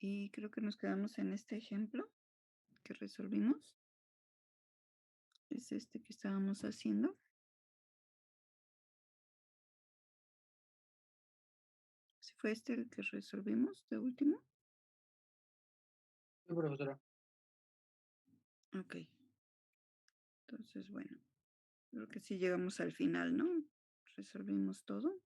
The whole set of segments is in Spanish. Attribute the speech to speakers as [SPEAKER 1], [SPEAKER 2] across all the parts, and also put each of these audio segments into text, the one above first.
[SPEAKER 1] Y creo que nos quedamos en este ejemplo que resolvimos. Es este que estábamos haciendo. Si fue este el que resolvimos de último.
[SPEAKER 2] Sí, profesora.
[SPEAKER 1] Ok. Entonces, bueno, creo que sí llegamos al final, ¿no? Resolvimos todo.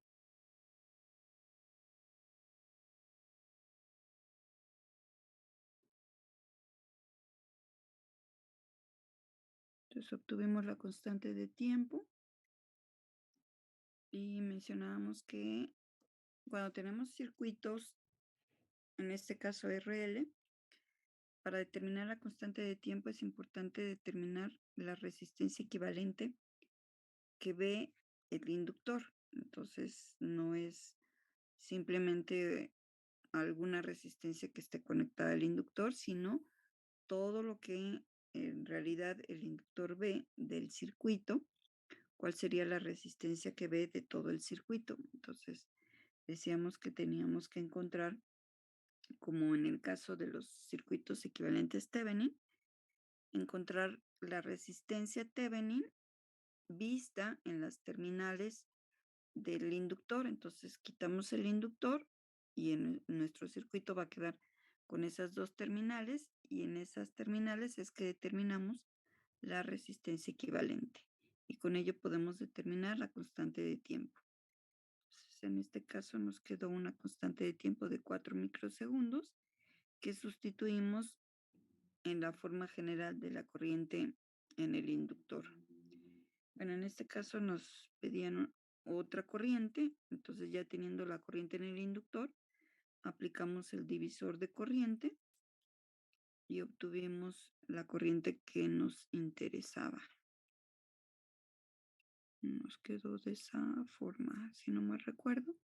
[SPEAKER 1] Entonces obtuvimos la constante de tiempo y mencionábamos que cuando tenemos circuitos, en este caso RL, para determinar la constante de tiempo es importante determinar la resistencia equivalente que ve el inductor. Entonces, no es simplemente alguna resistencia que esté conectada al inductor, sino todo lo que en realidad el inductor ve del circuito, cuál sería la resistencia que ve de todo el circuito. Entonces, decíamos que teníamos que encontrar, como en el caso de los circuitos equivalentes Thevenin, encontrar la resistencia Thevenin vista en las terminales del inductor. Entonces, quitamos el inductor y en nuestro circuito va a quedar con esas 2 terminales, y en esas terminales es que determinamos la resistencia equivalente, y con ello podemos determinar la constante de tiempo. Entonces, en este caso nos quedó una constante de tiempo de 4 microsegundos que sustituimos en la forma general de la corriente en el inductor. Bueno, en este caso nos pedían otra corriente, entonces ya teniendo la corriente en el inductor, aplicamos el divisor de corriente y obtuvimos la corriente que nos interesaba. Nos quedó de esa forma, si no me recuerdo.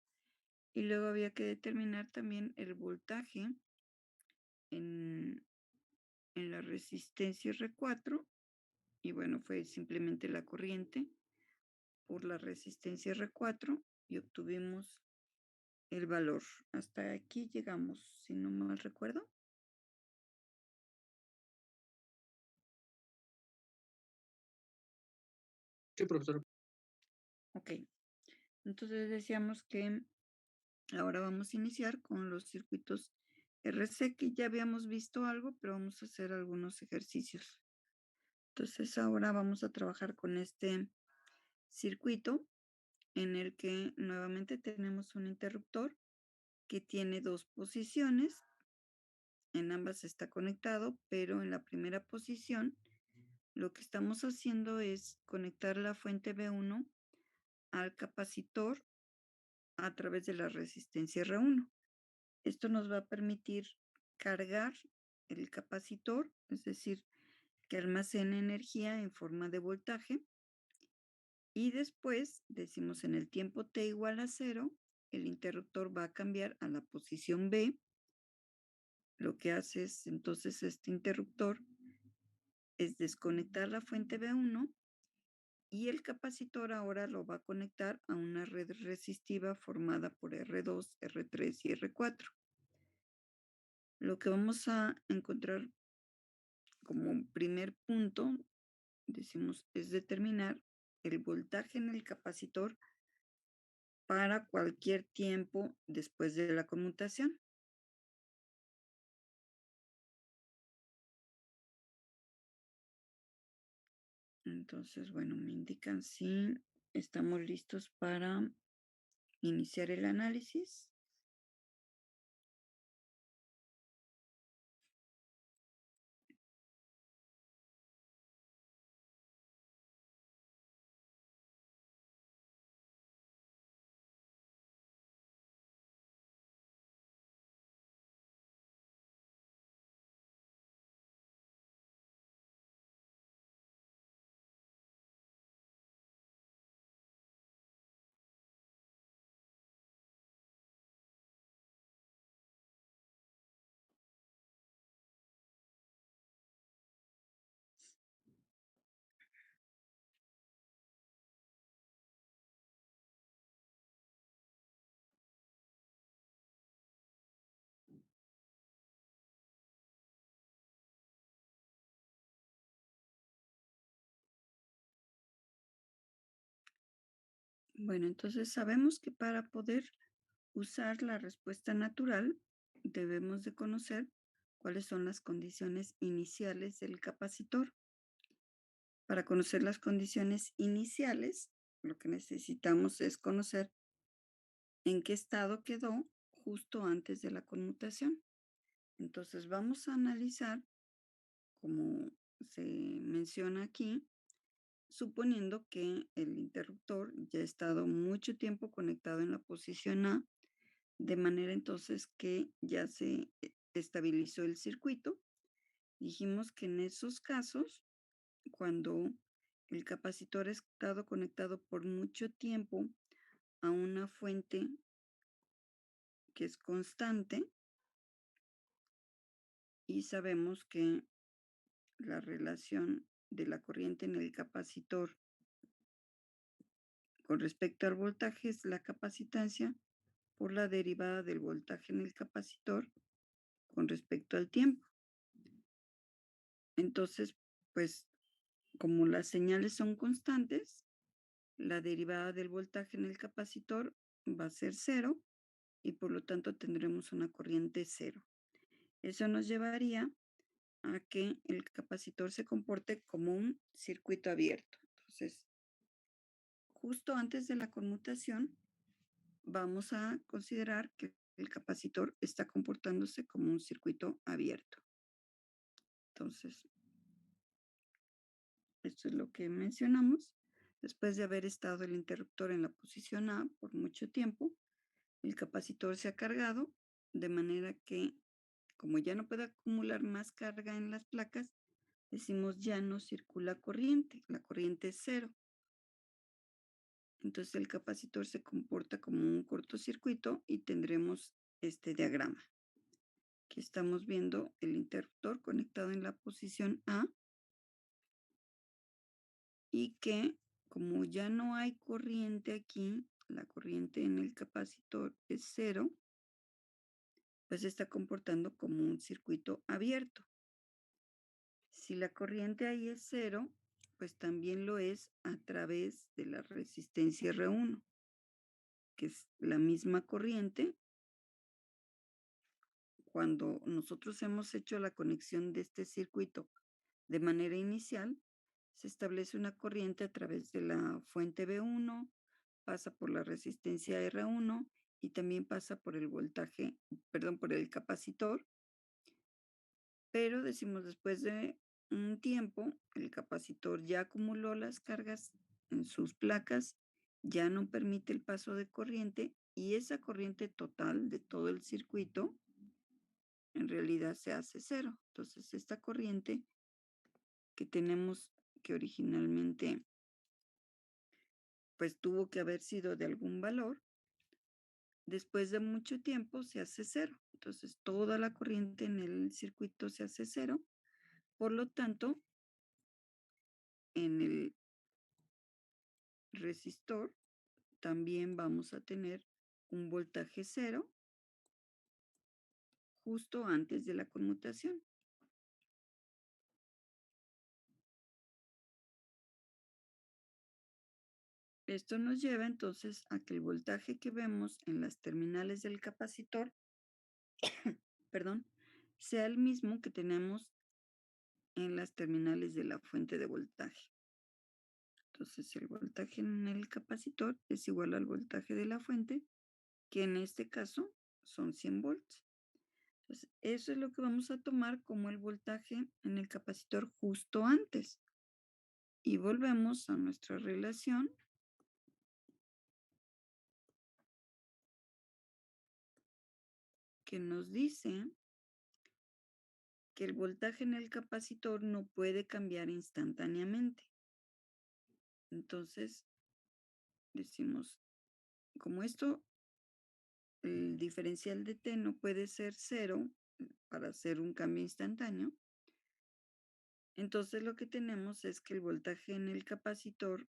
[SPEAKER 1] Y luego había que determinar también el voltaje en, en la resistencia R4, y bueno, fue simplemente la corriente por la resistencia R4 y obtuvimos el valor. Hasta aquí llegamos, si no mal recuerdo.
[SPEAKER 2] Sí, profesora.
[SPEAKER 1] Ok, entonces decíamos que ahora vamos a iniciar con los circuitos RC, que ya habíamos visto algo, pero vamos a hacer algunos ejercicios. Entonces ahora vamos a trabajar con este circuito en el que nuevamente tenemos un interruptor que tiene 2 posiciones. En ambas está conectado, pero en la primera posición lo que estamos haciendo es conectar la fuente B1 al capacitor a través de la resistencia R1. Esto nos va a permitir cargar el capacitor, es decir, que almacene energía en forma de voltaje, y después decimos en el tiempo t igual a 0, el interruptor va a cambiar a la posición B. Lo que hace es entonces este interruptor es desconectar la fuente B1, y el capacitor ahora lo va a conectar a una red resistiva formada por R2, R3 y R4. Lo que vamos a encontrar como primer punto, decimos, es determinar el voltaje en el capacitor para cualquier tiempo después de la conmutación. Entonces, bueno, me indican si estamos listos para iniciar el análisis. Bueno, entonces sabemos que para poder usar la respuesta natural debemos de conocer cuáles son las condiciones iniciales del capacitor. Para conocer las condiciones iniciales, lo que necesitamos es conocer en qué estado quedó justo antes de la conmutación. Entonces vamos a analizar, como se menciona aquí, suponiendo que el interruptor ya ha estado mucho tiempo conectado en la posición A, de manera entonces que ya se estabilizó el circuito. Dijimos que en esos casos, cuando el capacitor ha estado conectado por mucho tiempo a una fuente que es constante y sabemos que la relación de la corriente en el capacitor con respecto al voltaje es la capacitancia por la derivada del voltaje en el capacitor con respecto al tiempo. Entonces, pues como las señales son constantes, la derivada del voltaje en el capacitor va a ser cero y por lo tanto tendremos una corriente cero. Eso nos llevaría a que el capacitor se comporte como un circuito abierto. Entonces, justo antes de la conmutación, vamos a considerar que el capacitor está comportándose como un circuito abierto. Entonces, esto es lo que mencionamos. Después de haber estado el interruptor en la posición A por mucho tiempo, el capacitor se ha cargado de manera que, como ya no puede acumular más carga en las placas, decimos ya no circula corriente, la corriente es cero. Entonces el capacitor se comporta como un cortocircuito y tendremos este diagrama. Aquí estamos viendo el interruptor conectado en la posición A y que como ya no hay corriente aquí, la corriente en el capacitor es cero, pues se está comportando como un circuito abierto. Si la corriente ahí es cero, pues también lo es a través de la resistencia R1, que es la misma corriente. Cuando nosotros hemos hecho la conexión de este circuito de manera inicial, se establece una corriente a través de la fuente B1, pasa por la resistencia R1 y también pasa por el voltaje, perdón, por el capacitor, pero decimos después de un tiempo, el capacitor ya acumuló las cargas en sus placas, ya no permite el paso de corriente y esa corriente total de todo el circuito en realidad se hace cero. Entonces, esta corriente que tenemos que originalmente pues tuvo que haber sido de algún valor, después de mucho tiempo se hace cero. Entonces, toda la corriente en el circuito se hace cero. Por lo tanto, en el resistor también vamos a tener un voltaje cero justo antes de la conmutación. Esto nos lleva entonces a que el voltaje que vemos en las terminales del capacitor, perdón, sea el mismo que tenemos en las terminales de la fuente de voltaje. Entonces, el voltaje en el capacitor es igual al voltaje de la fuente, que en este caso son 100 volts. Entonces, eso es lo que vamos a tomar como el voltaje en el capacitor justo antes. Y volvemos a nuestra relación que nos dice que el voltaje en el capacitor no puede cambiar instantáneamente. Entonces, decimos, como esto, el diferencial de T no puede ser cero para hacer un cambio instantáneo, entonces lo que tenemos es que el voltaje en el capacitor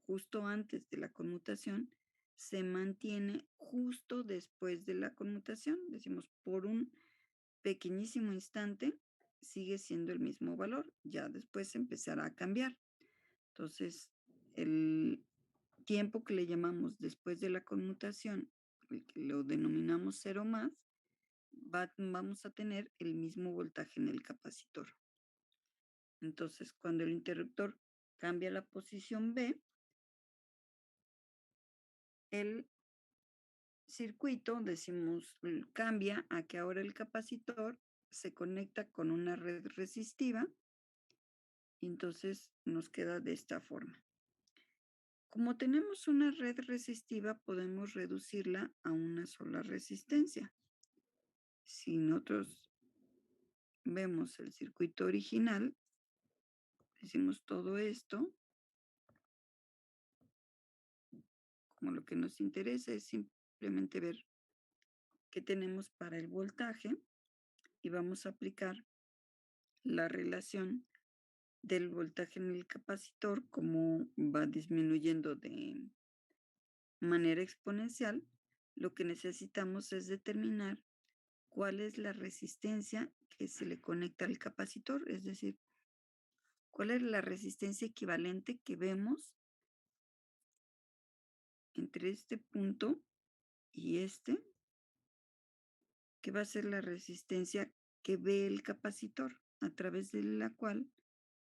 [SPEAKER 1] justo antes de la conmutación se mantiene justo después de la conmutación. Decimos, por un pequeñísimo instante sigue siendo el mismo valor, ya después empezará a cambiar. Entonces, el tiempo que le llamamos después de la conmutación, el que lo denominamos cero más, vamos a tener el mismo voltaje en el capacitor. Entonces, cuando el interruptor cambia la posición B, el circuito, decimos, cambia a que ahora el capacitor se conecta con una red resistiva y entonces nos queda de esta forma. Como tenemos una red resistiva, podemos reducirla a una sola resistencia. Si nosotros vemos el circuito original, decimos todo esto, como lo que nos interesa es simplemente ver qué tenemos para el voltaje y vamos a aplicar la relación del voltaje en el capacitor, como va disminuyendo de manera exponencial. Lo que necesitamos es determinar cuál es la resistencia que se le conecta al capacitor, es decir, cuál es la resistencia equivalente que vemos entre este punto y este, que va a ser la resistencia que ve el capacitor, a través de la cual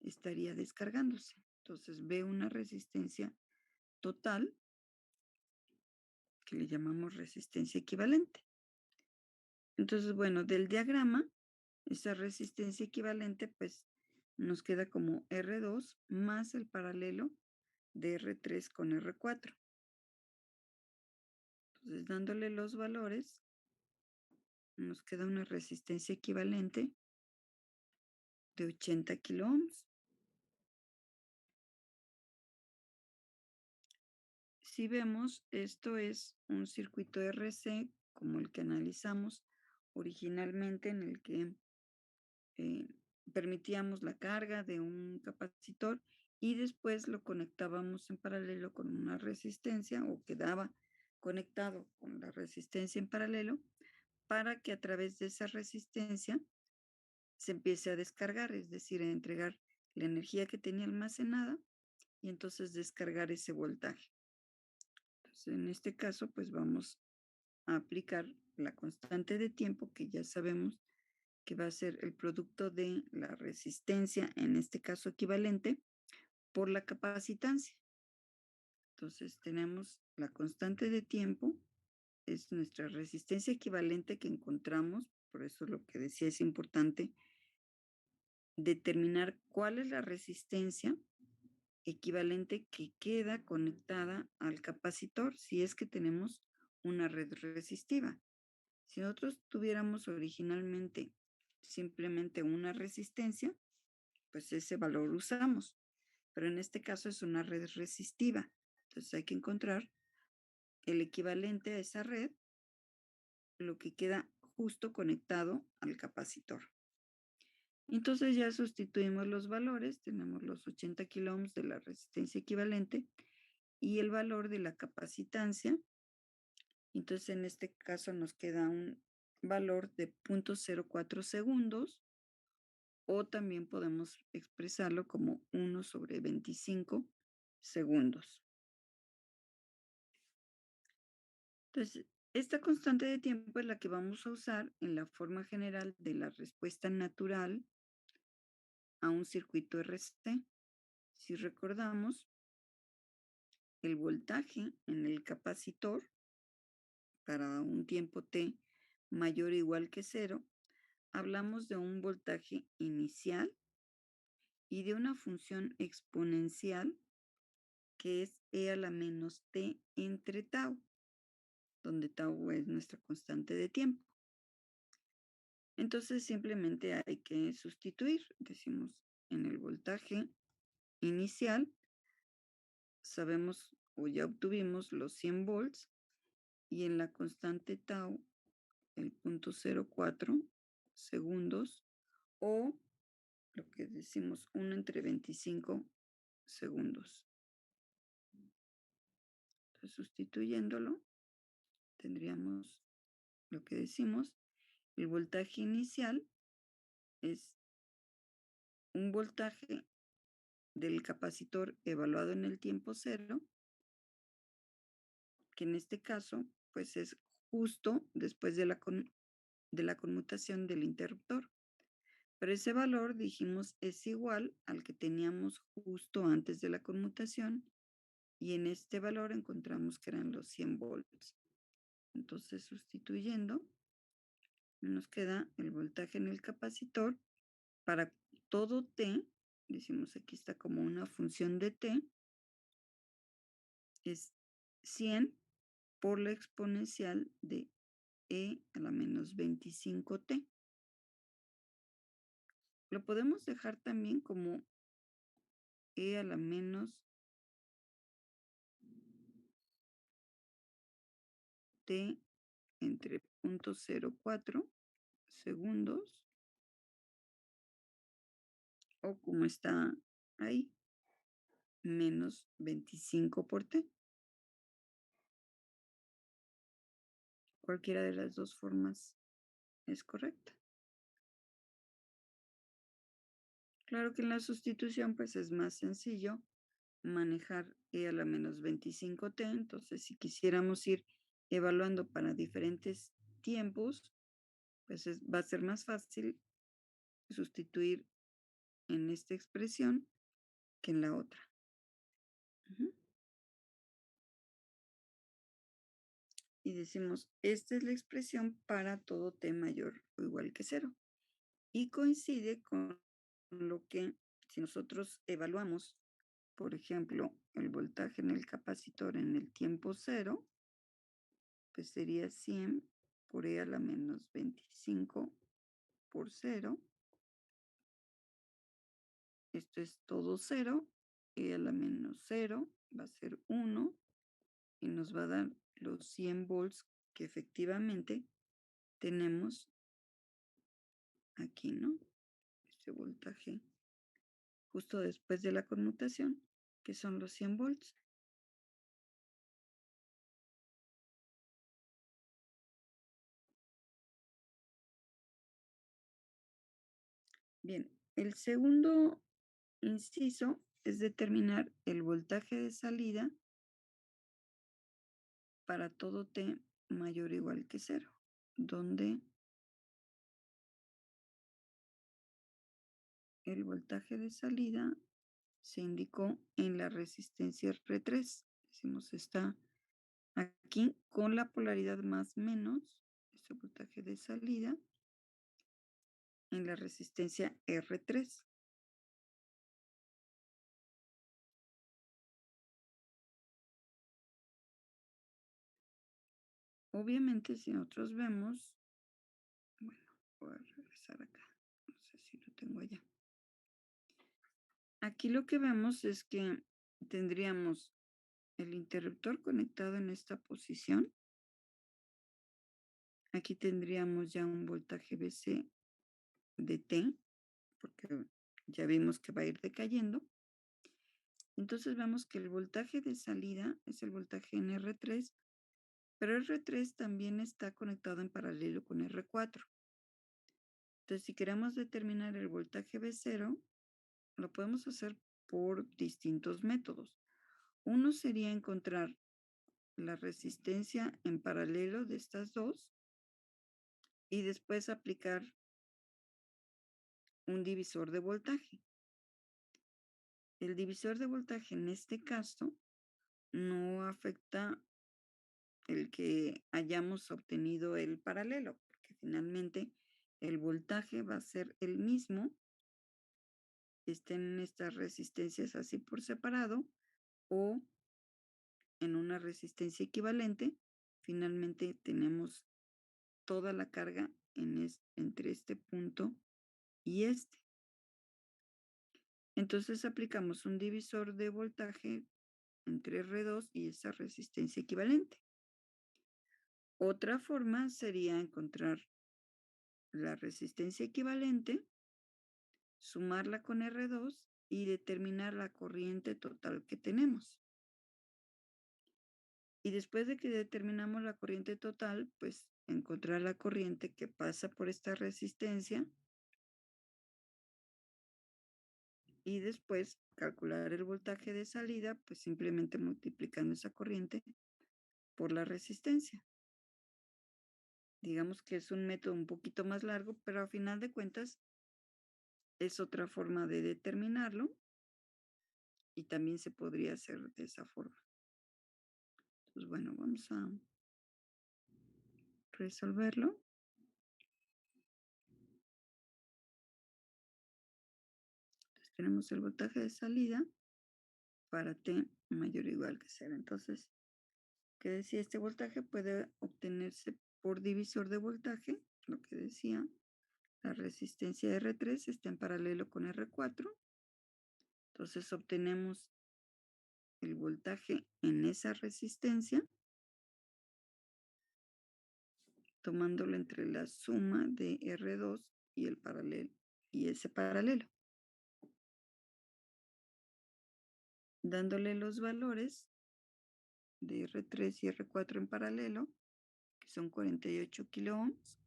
[SPEAKER 1] estaría descargándose. Entonces ve una resistencia total, que le llamamos resistencia equivalente. Entonces, bueno, del diagrama, esa resistencia equivalente, pues nos queda como R2 más el paralelo de R3 con R4. Entonces, dándole los valores, nos queda una resistencia equivalente de 80 kiloohms. Si vemos, esto es un circuito RC como el que analizamos originalmente, en el que eh, permitíamos la carga de un capacitor y después lo conectábamos en paralelo con una resistencia, o quedaba conectado con la resistencia en paralelo, para que a través de esa resistencia se empiece a descargar, es decir, a entregar la energía que tenía almacenada y entonces descargar ese voltaje. Entonces, en este caso, pues vamos a aplicar la constante de tiempo, que ya sabemos que va a ser el producto de la resistencia, en este caso equivalente, por la capacitancia. Entonces tenemos la constante de tiempo, es nuestra resistencia equivalente que encontramos, por eso lo que decía es importante determinar cuál es la resistencia equivalente que queda conectada al capacitor si es que tenemos una red resistiva. Si nosotros tuviéramos originalmente simplemente una resistencia, pues ese valor usamos, pero en este caso es una red resistiva. Entonces hay que encontrar el equivalente a esa red, lo que queda justo conectado al capacitor. Entonces ya sustituimos los valores, tenemos los 80 kiloohms de la resistencia equivalente y el valor de la capacitancia. Entonces en este caso nos queda un valor de 0.04 segundos, o también podemos expresarlo como 1/25 segundos. Entonces, esta constante de tiempo es la que vamos a usar en la forma general de la respuesta natural a un circuito RC. Si recordamos, el voltaje en el capacitor para un tiempo t mayor o igual que cero, hablamos de un voltaje inicial y de una función exponencial que es e a la menos t entre tau, donde tau es nuestra constante de tiempo. Entonces simplemente hay que sustituir, decimos, en el voltaje inicial, sabemos o ya obtuvimos los 100 volts, y en la constante tau el 0.04 segundos, o lo que decimos 1/25 segundos. Entonces, sustituyéndolo, tendríamos lo que decimos, el voltaje inicial es un voltaje del capacitor evaluado en el tiempo cero, que en este caso, pues es justo después de la conmutación del interruptor. Pero ese valor, dijimos, es igual al que teníamos justo antes de la conmutación y en este valor encontramos que eran los 100 volts. Entonces, sustituyendo, nos queda el voltaje en el capacitor para todo t, decimos aquí está como una función de t, es 100 por la exponencial de e a la menos 25t. Lo podemos dejar también como e a la menos t entre 0.04 segundos o como está ahí, menos 25 por t. Cualquiera de las dos formas es correcta. Claro que en la sustitución pues es más sencillo manejar e a la menos 25t, entonces si quisiéramos ir evaluando para diferentes tiempos, pues va a ser más fácil sustituir en esta expresión que en la otra. Ujú. Y decimos, esta es la expresión para todo t mayor o igual que cero. Y coincide con lo que si nosotros evaluamos, por ejemplo, el voltaje en el capacitor en el tiempo cero, pues sería 100 por e a la menos 25 por cero. Esto es todo cero. E a la menos cero va a ser 1 y nos va a dar los 100 volts que efectivamente tenemos aquí, ¿no? Este voltaje justo después de la conmutación, que son los 100 volts. Bien, el segundo inciso es determinar el voltaje de salida para todo t mayor o igual que cero, donde el voltaje de salida se indicó en la resistencia R3. Decimos, está aquí con la polaridad más menos, este voltaje de salida, en la resistencia R3. Obviamente, si nosotros vemos, bueno, voy a regresar acá, no sé si lo tengo allá. Aquí lo que vemos es que tendríamos el interruptor conectado en esta posición. Aquí tendríamos ya un voltaje BC de T, porque ya vimos que va a ir decayendo. Entonces vemos que el voltaje de salida es el voltaje en R3, pero R3 también está conectado en paralelo con R4. Entonces, si queremos determinar el voltaje B0, lo podemos hacer por distintos métodos. Uno sería encontrar la resistencia en paralelo de estas dos y después aplicar un divisor de voltaje. El divisor de voltaje en este caso no afecta el que hayamos obtenido el paralelo, porque finalmente el voltaje va a ser el mismo, estén en estas resistencias así por separado o en una resistencia equivalente. Finalmente tenemos toda la carga entre este punto y este. Entonces aplicamos un divisor de voltaje entre R2 y esa resistencia equivalente. Otra forma sería encontrar la resistencia equivalente, sumarla con R2 y determinar la corriente total que tenemos. Y después de que determinamos la corriente total, pues encontrar la corriente que pasa por esta resistencia y después calcular el voltaje de salida, pues simplemente multiplicando esa corriente por la resistencia. Digamos que es un método un poquito más largo, pero a final de cuentas es otra forma de determinarlo y también se podría hacer de esa forma. Entonces, bueno, vamos a resolverlo. Entonces, tenemos el voltaje de salida para T mayor o igual que 0. Entonces, ¿qué decía? Este voltaje puede obtenerse por divisor de voltaje, lo que decía. La resistencia R3 está en paralelo con R4. Entonces obtenemos el voltaje en esa resistencia, tomándolo entre la suma de R2 y el paralelo y ese paralelo, dándole los valores de R3 y R4 en paralelo, que son 48 kilo ohms,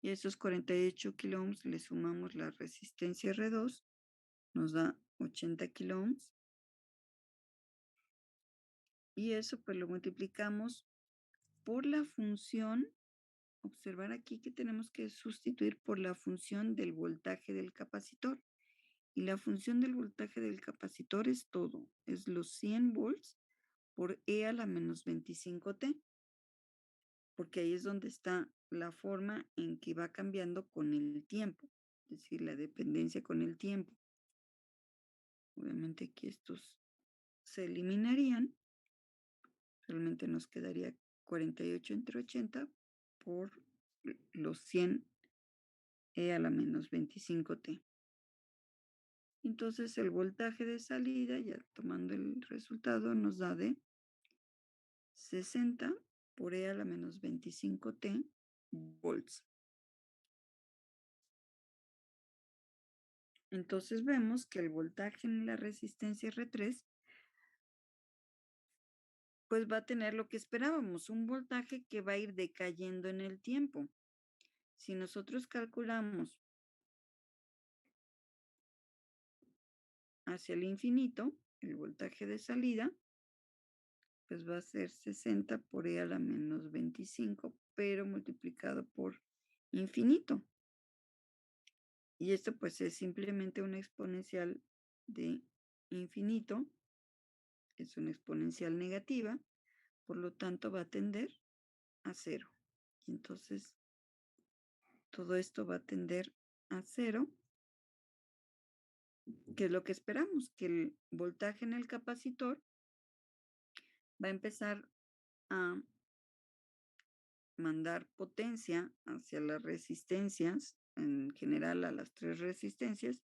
[SPEAKER 1] y a esos 48 kilo ohms le sumamos la resistencia R2, nos da 80 kilo ohms, y eso pues lo multiplicamos por la función. Observar aquí que tenemos que sustituir por la función del voltaje del capacitor. Y la función del voltaje del capacitor es todo, es los 100 volts por E a la menos 25T, porque ahí es donde está la forma en que va cambiando con el tiempo, es decir, la dependencia con el tiempo. Obviamente aquí estos se eliminarían, realmente nos quedaría 48 entre 80 por los 100 E a la menos 25T. Entonces el voltaje de salida, ya tomando el resultado, nos da de 60 por E a la menos 25T volts. Entonces vemos que el voltaje en la resistencia R3 pues va a tener lo que esperábamos, un voltaje que va a ir decayendo en el tiempo. Si nosotros calculamos hacia el infinito, el voltaje de salida, pues va a ser 60 por E a la menos 25, pero multiplicado por infinito. Y esto pues es simplemente una exponencial de infinito, es una exponencial negativa, por lo tanto va a tender a cero. Y entonces todo esto va a tender a cero, que es lo que esperamos, que el voltaje en el capacitor va a empezar a mandar potencia hacia las resistencias, en general a las tres resistencias,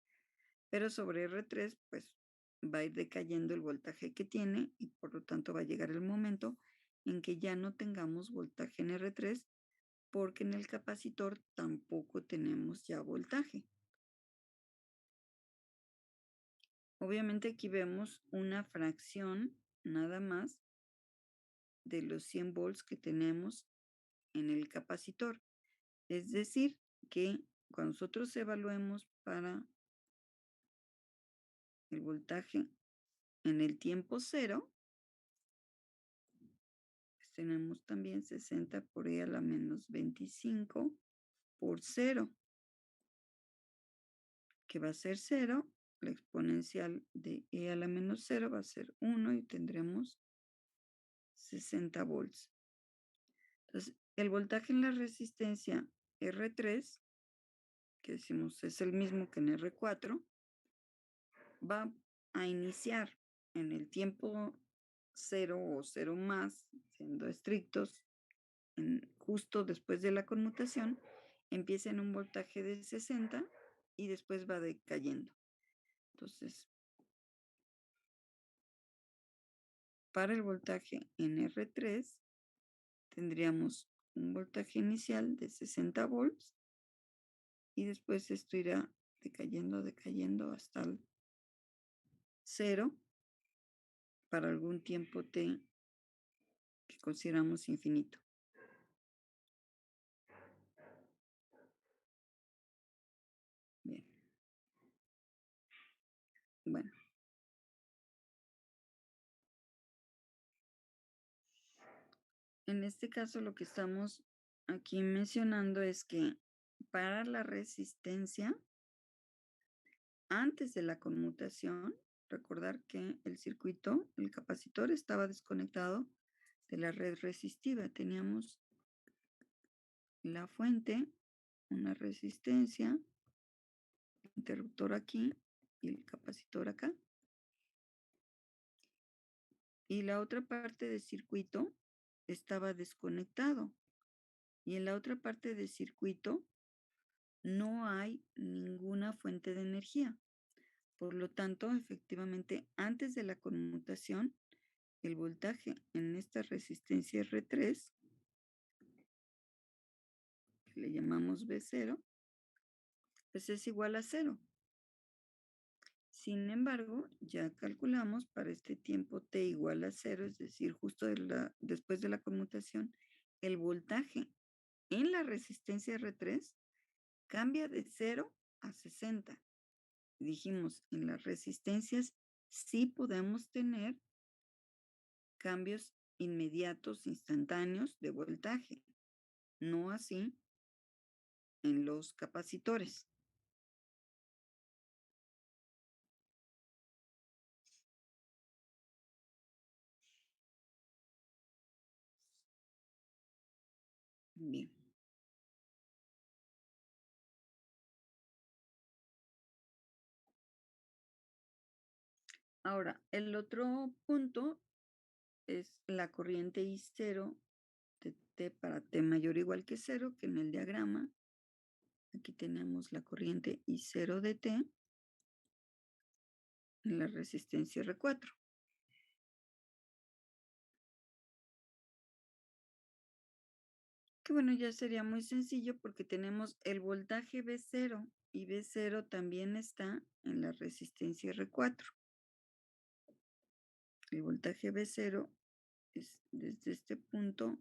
[SPEAKER 1] pero sobre R3 pues va a ir decayendo el voltaje que tiene y por lo tanto va a llegar el momento en que ya no tengamos voltaje en R3 porque en el capacitor tampoco tenemos ya voltaje. Obviamente aquí vemos una fracción nada más de los 100 volts que tenemos en el capacitor. Es decir, que cuando nosotros evaluemos para el voltaje en el tiempo cero, pues tenemos también 60 por E a la menos 25 por cero, que va a ser cero. La exponencial de E a la menos cero va a ser 1 y tendremos 60 volts. Entonces, el voltaje en la resistencia R3, que decimos es el mismo que en R4, va a iniciar en el tiempo cero o cero más, siendo estrictos, justo después de la conmutación, empieza en un voltaje de 60 y después va decayendo. Entonces, para el voltaje en R3, tendríamos un voltaje inicial de 60 volts y después esto irá decayendo, decayendo hasta el cero para algún tiempo t que consideramos infinito. Bien, bueno, En este caso, lo que estamos aquí mencionando es que para la resistencia, antes de la conmutación, recordar que el circuito, el capacitor estaba desconectado de la red resistiva. Teníamos la fuente, una resistencia, el interruptor aquí y el capacitor acá. Y la otra parte del circuito estaba desconectado. Y en la otra parte del circuito no hay ninguna fuente de energía. Por lo tanto, efectivamente, antes de la conmutación, el voltaje en esta resistencia R3, que le llamamos V0, pues es igual a cero. Sin embargo, ya calculamos para este tiempo t igual a cero, es decir, justo después de la conmutación, el voltaje en la resistencia R3 cambia de 0 a 60. Dijimos, en las resistencias sí podemos tener cambios inmediatos, instantáneos de voltaje, no así en los capacitores. Bien. Ahora, el otro punto es la corriente I0 de T para T mayor o igual que cero, que en el diagrama, aquí tenemos la corriente I0 de T en la resistencia R4. Que bueno, ya sería muy sencillo porque tenemos el voltaje V0 y V0 también está en la resistencia R4. El voltaje V0 es desde este punto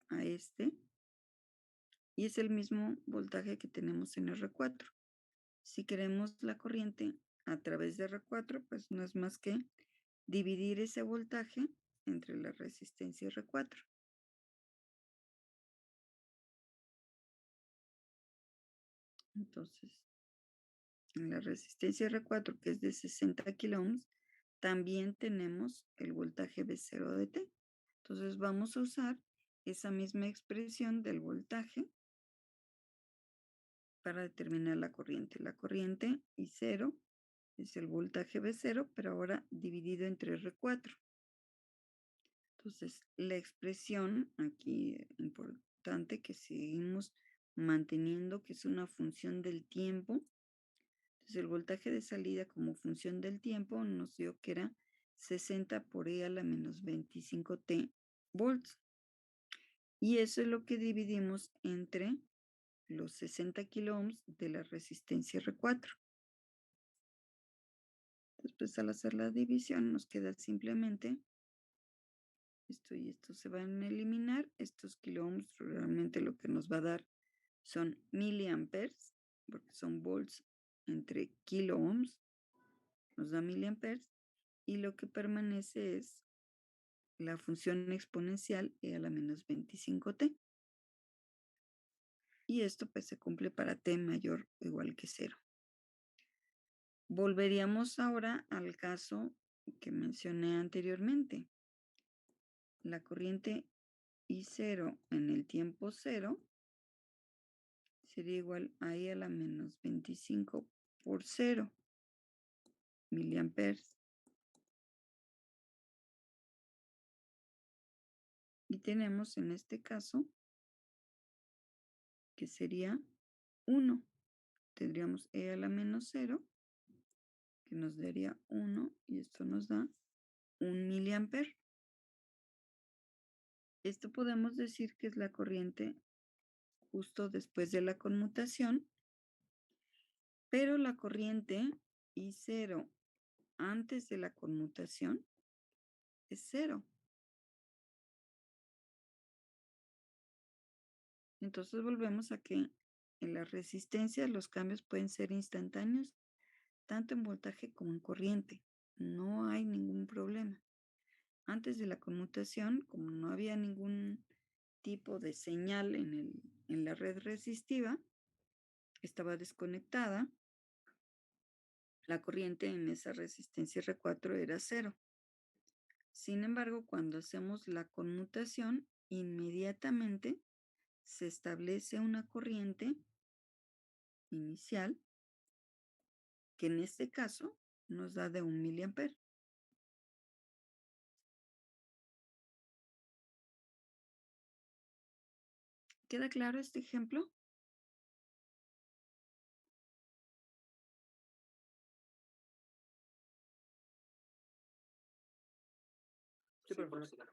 [SPEAKER 1] a este y es el mismo voltaje que tenemos en R4. Si queremos la corriente a través de R4, pues no es más que dividir ese voltaje entre la resistencia R4. Entonces, en la resistencia R4, que es de 60 kiloohms, también tenemos el voltaje V0 de T. Entonces vamos a usar esa misma expresión del voltaje para determinar la corriente. La corriente I0 es el voltaje V0, pero ahora dividido entre R4. Entonces, la expresión aquí importante que seguimos manteniendo, que es una función del tiempo. Entonces, el voltaje de salida como función del tiempo nos dio que era 60 por E a la menos 25 T volts. Y eso es lo que dividimos entre los 60 kiloohms de la resistencia R4. Después, al hacer la división, nos queda simplemente esto y esto se van a eliminar. Estos kiloohms realmente lo que nos va a dar son miliamperes, porque son volts entre kiloohms, nos da miliamperes, y lo que permanece es la función exponencial e a la menos 25t. Y esto pues se cumple para t mayor o igual que 0. Volveríamos ahora al caso que mencioné anteriormente. La corriente I0 en el tiempo 0 sería igual a I a la menos 25 por 0 miliamperes. Y tenemos en este caso que sería 1. Tendríamos E a la menos 0, que nos daría 1, y esto nos da 1 miliamper. Esto podemos decir que es la corriente justo después de la conmutación, pero la corriente I0 antes de la conmutación es 0. Entonces volvemos a que en las resistencias los cambios pueden ser instantáneos, tanto en voltaje como en corriente. No hay ningún problema. Antes de la conmutación, como no había ningún tipo de señal en la red resistiva, estaba desconectada, la corriente en esa resistencia R4 era cero. Sin embargo, cuando hacemos la conmutación, inmediatamente se establece una corriente inicial que en este caso nos da de 1 miliamper. ¿Queda claro este ejemplo?
[SPEAKER 2] Sí, pero por claro.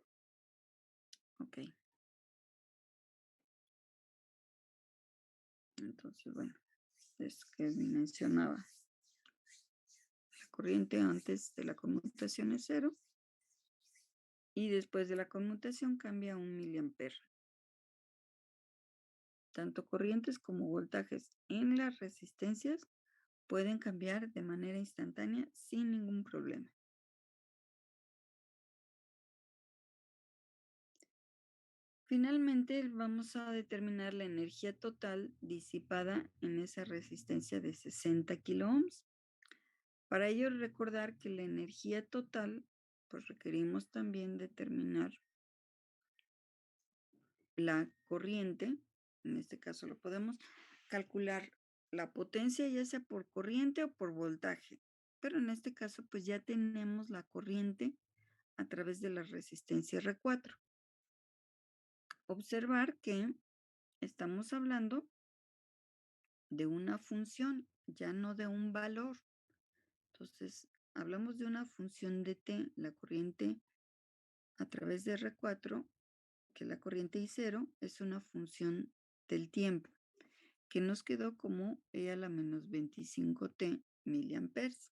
[SPEAKER 1] Ok. Entonces, bueno, es que mencionaba, la corriente antes de la conmutación es cero y después de la conmutación cambia a 1 miliamper. Tanto corrientes como voltajes en las resistencias pueden cambiar de manera instantánea sin ningún problema. Finalmente, vamos a determinar la energía total disipada en esa resistencia de 60 kiloohms. Para ello, recordar que la energía total, pues requerimos también determinar la corriente. En este caso lo podemos calcular la potencia, ya sea por corriente o por voltaje. Pero en este caso, pues ya tenemos la corriente a través de la resistencia R4. Observar que estamos hablando de una función, ya no de un valor. Entonces, hablamos de una función de t, la corriente a través de R4, que la corriente I0 es una función del tiempo, que nos quedó como E a la menos 25t miliamperes.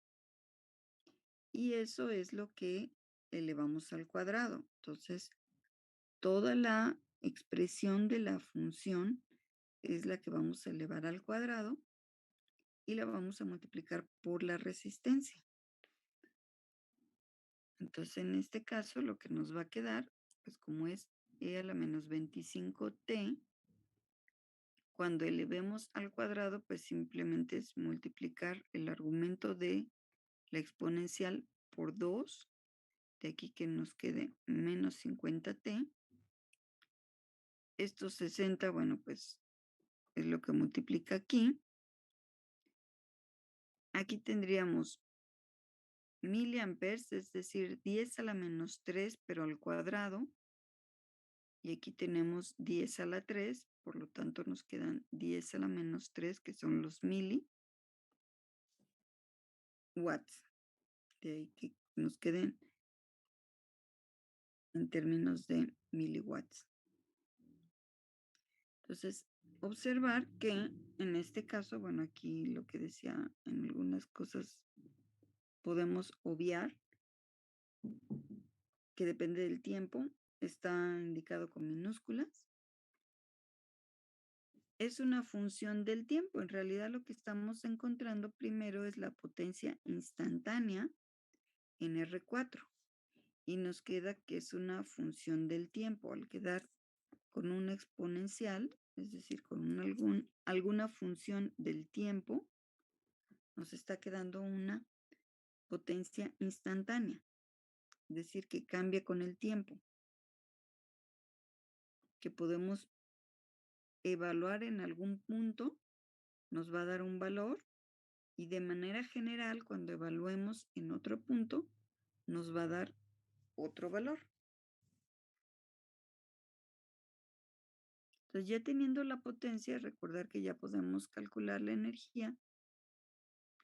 [SPEAKER 1] Y eso es lo que elevamos al cuadrado. Entonces, toda la expresión de la función es la que vamos a elevar al cuadrado y la vamos a multiplicar por la resistencia. Entonces, en este caso, lo que nos va a quedar, pues como es E a la menos 25t, cuando elevemos al cuadrado, pues simplemente es multiplicar el argumento de la exponencial por 2, de aquí que nos quede menos 50t. Estos 60, bueno, pues es lo que multiplica aquí. Aquí tendríamos miliamperes, es decir, 10 a la menos 3, pero al cuadrado. Y aquí tenemos 10 a la 3, por lo tanto nos quedan 10 a la menos 3, que son los miliwatts. De ahí que nos queden en términos de miliwatts. Entonces, observar que en este caso, bueno, aquí lo que decía, en algunas cosas podemos obviar, que depende del tiempo, está indicado con minúsculas. Es una función del tiempo. En realidad lo que estamos encontrando primero es la potencia instantánea en R4 y nos queda que es una función del tiempo. Al quedar con una exponencial, es decir, con alguna función del tiempo, nos está quedando una potencia instantánea, es decir, que cambia con el tiempo, que podemos evaluar en algún punto, nos va a dar un valor y de manera general, cuando evaluemos en otro punto, nos va a dar otro valor. Entonces, ya teniendo la potencia, recordar que ya podemos calcular la energía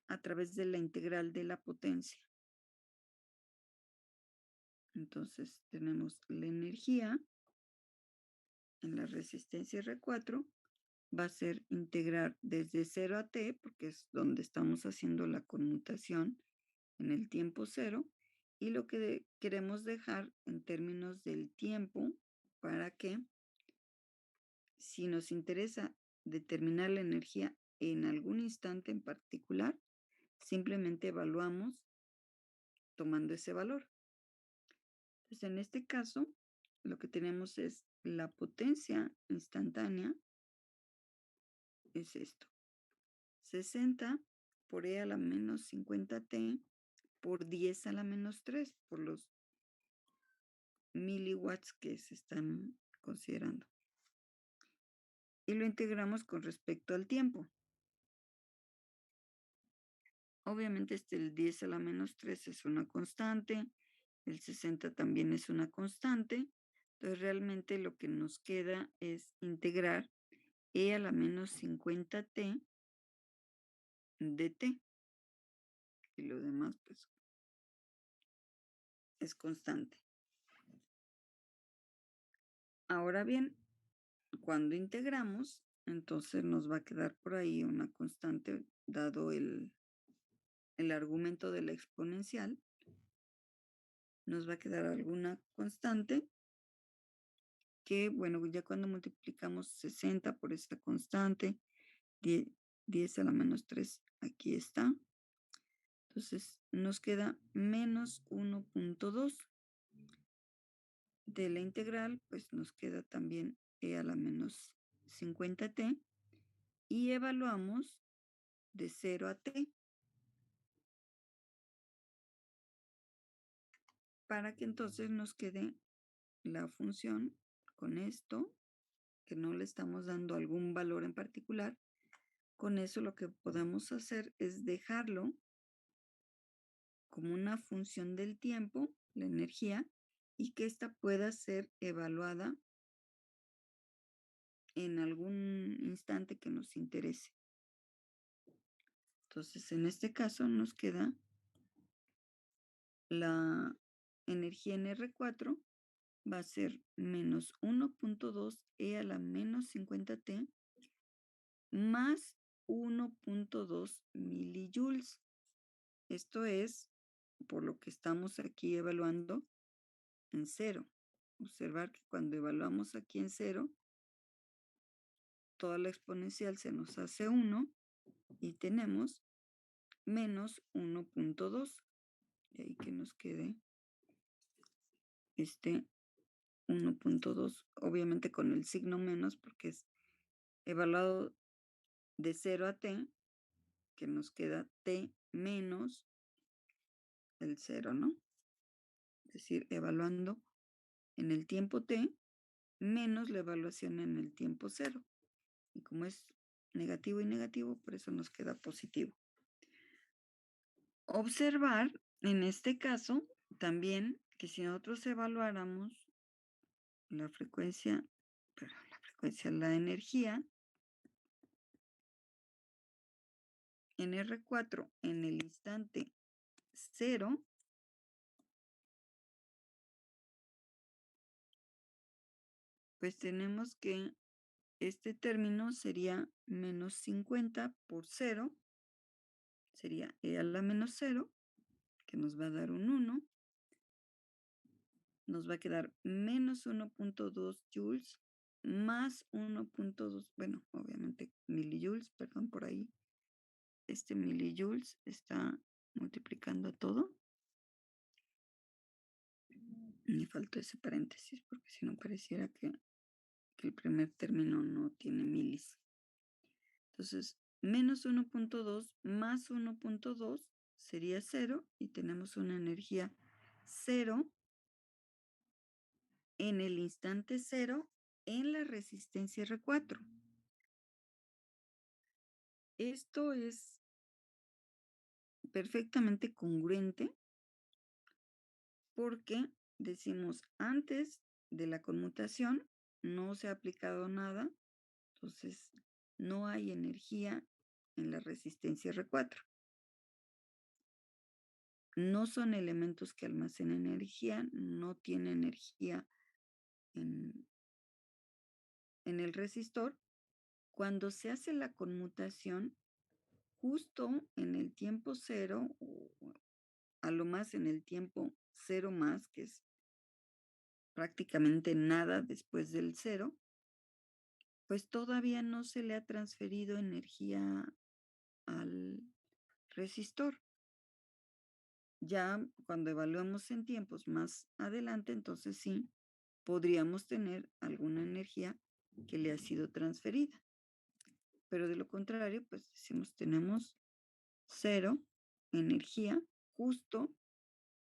[SPEAKER 1] a través de la integral de la potencia. Entonces, tenemos la energía en la resistencia R4, va a ser integrar desde 0 a t, porque es donde estamos haciendo la conmutación en el tiempo cero, y lo que queremos dejar en términos del tiempo para que, si nos interesa determinar la energía en algún instante en particular, simplemente evaluamos tomando ese valor. Pues en este caso, lo que tenemos es la potencia instantánea, es esto, 60 por e a la menos 50t por 10 a la menos 3 por los miliwatts que se están considerando. Y lo integramos con respecto al tiempo. Obviamente el 10 a la menos 3 es una constante, el 60 también es una constante, entonces realmente lo que nos queda es integrar e a la menos 50t de t, y lo demás pues es constante. Ahora bien, cuando integramos, entonces nos va a quedar por ahí una constante, dado el argumento de la exponencial, nos va a quedar alguna constante que, bueno, ya cuando multiplicamos 60 por esta constante, 10, 10 a la menos 3, aquí está. Entonces nos queda menos 1.2. De la integral, pues nos queda también e a la menos 50t y evaluamos de 0 a t para que entonces nos quede la función con esto, que no le estamos dando algún valor en particular. Con eso lo que podemos hacer es dejarlo como una función del tiempo, la energía, y que ésta pueda ser evaluada en algún instante que nos interese. Entonces, en este caso nos queda la energía en R4 va a ser menos 1.2 e a la menos 50t más 1.2 milijoules. Esto es por lo que estamos aquí evaluando en cero. Observar que cuando evaluamos aquí en cero, toda la exponencial se nos hace 1 y tenemos menos 1.2. De ahí que nos quede este 1.2, obviamente con el signo menos porque es evaluado de 0 a t, que nos queda t menos el 0, ¿no? Es decir, evaluando en el tiempo t menos la evaluación en el tiempo 0. Y como es negativo y negativo, por eso nos queda positivo. Observar en este caso también que si nosotros evaluáramos la frecuencia, la energía en R4 en el instante 0, pues tenemos que este término sería menos 50 por 0, sería e a la menos 0, que nos va a dar un 1, nos va a quedar menos 1.2 joules más 1.2, bueno, obviamente millijoules, perdón, por ahí, este millijoules está multiplicando todo. Me faltó ese paréntesis porque si no pareciera que el primer término no tiene milis. Entonces, menos 1.2 más 1.2 sería 0 y tenemos una energía 0 en el instante 0 en la resistencia R4. Esto es perfectamente congruente porque decimos antes de la conmutación no se ha aplicado nada, entonces no hay energía en la resistencia R4. No son elementos que almacenen energía, no tiene energía en el resistor. Cuando se hace la conmutación, justo en el tiempo 0, o a lo más en el tiempo 0 más, que es prácticamente nada después del 0, pues todavía no se le ha transferido energía al resistor. Ya cuando evaluamos en tiempos más adelante, entonces sí, podríamos tener alguna energía que le ha sido transferida. Pero de lo contrario, pues decimos, tenemos cero energía justo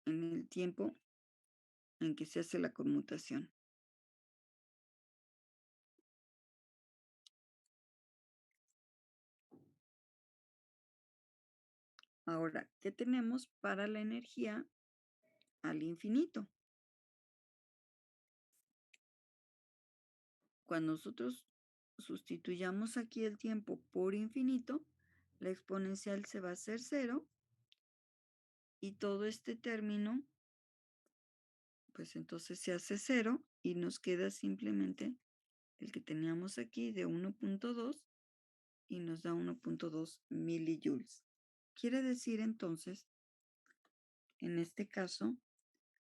[SPEAKER 1] en el tiempo en que se hace la conmutación. Ahora, ¿qué tenemos para la energía al infinito? Cuando nosotros sustituyamos aquí el tiempo por infinito, la exponencial se va a hacer cero y todo este término, pues entonces se hace cero y nos queda simplemente el que teníamos aquí de 1.2 y nos da 1.2 milijoules. Quiere decir entonces, en este caso,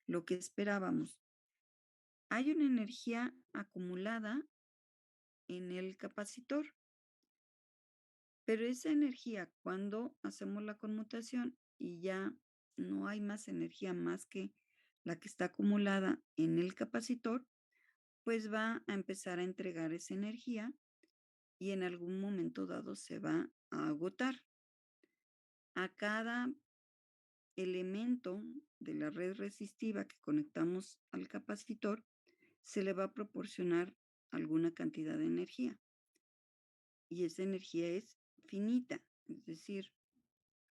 [SPEAKER 1] lo que esperábamos. Hay una energía acumulada en el capacitor, pero esa energía, cuando hacemos la conmutación y ya no hay más energía más que la que está acumulada en el capacitor, pues va a empezar a entregar esa energía y en algún momento dado se va a agotar. A cada elemento de la red resistiva que conectamos al capacitor, se le va a proporcionar alguna cantidad de energía y esa energía es finita, es decir,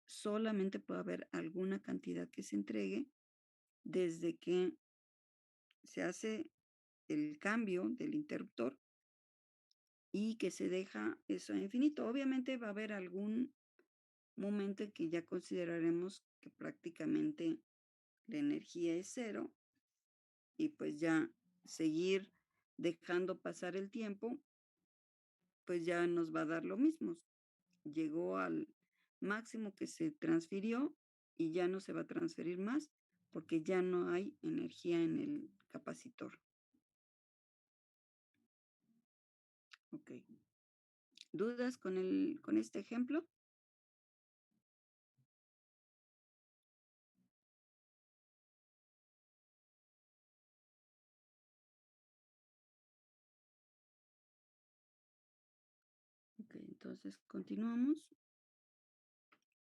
[SPEAKER 1] solamente puede haber alguna cantidad que se entregue desde que se hace el cambio del interruptor y que se deja eso a infinito. Obviamente va a haber algún momento en que ya consideraremos que prácticamente la energía es cero y pues ya seguir dejando pasar el tiempo, pues ya nos va a dar lo mismo. Llegó al máximo que se transfirió y ya no se va a transferir más porque ya no hay energía en el capacitor. Ok. ¿Dudas con este ejemplo? Ok, entonces continuamos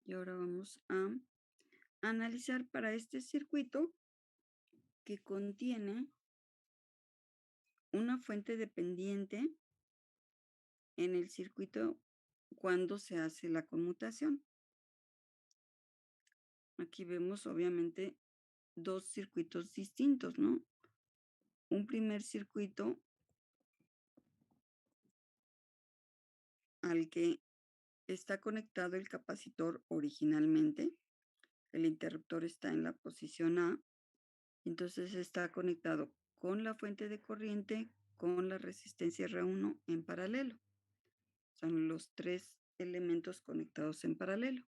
[SPEAKER 1] y ahora vamos a analizar para este circuito que contiene una fuente dependiente en el circuito cuando se hace la conmutación. Aquí vemos obviamente dos circuitos distintos, ¿no? Un primer circuito al que está conectado el capacitor originalmente. El interruptor está en la posición A, entonces está conectado con la fuente de corriente, con la resistencia R1 en paralelo. Son los tres elementos conectados en paralelo.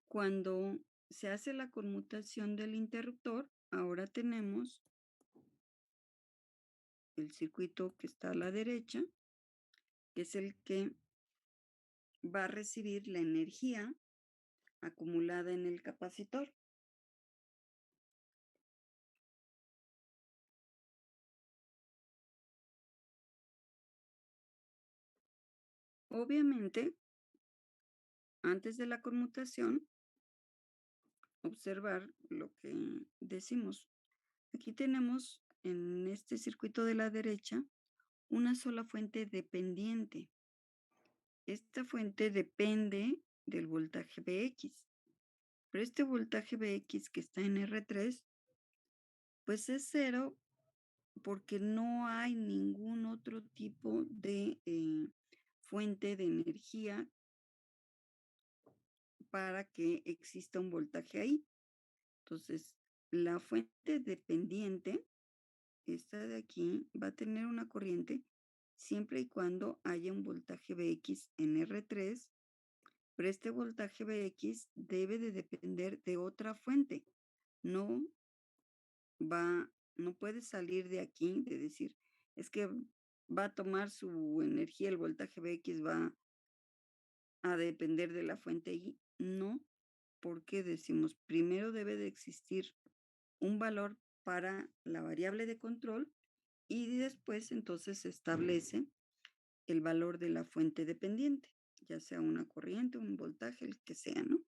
[SPEAKER 1] Cuando se hace la conmutación del interruptor, ahora tenemos el circuito que está a la derecha, que es el que va a recibir la energía acumulada en el capacitor. Obviamente, antes de la conmutación, observar lo que decimos. Aquí tenemos en este circuito de la derecha una sola fuente dependiente. Esta fuente depende del voltaje Vx, pero este voltaje Vx que está en R3, pues es cero porque no hay ningún otro tipo de fuente de energía para que exista un voltaje ahí. Entonces, la fuente dependiente, esta de aquí, va a tener una corriente siempre y cuando haya un voltaje Vx en R3, pero este voltaje Vx debe de depender de otra fuente. No va, no puede salir de aquí, de decir, es que va a tomar su energía, el voltaje Vx va a depender de la fuente Y. No, porque decimos, primero debe de existir un valor para la variable de control y después entonces se establece el valor de la fuente dependiente, ya sea una corriente, un voltaje, el que sea, ¿no?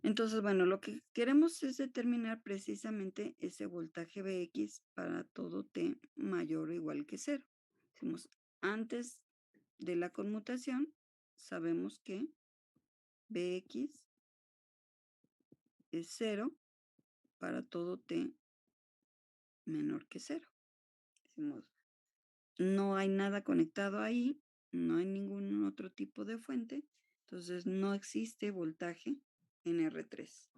[SPEAKER 1] Entonces, bueno, lo que queremos es determinar precisamente ese voltaje Vx para todo t mayor o igual que cero. Decimos, antes de la conmutación, sabemos que Vx es cero para todo t menor que cero. Decimos, no hay nada conectado ahí, no hay ningún otro tipo de fuente, entonces no existe voltaje en R3.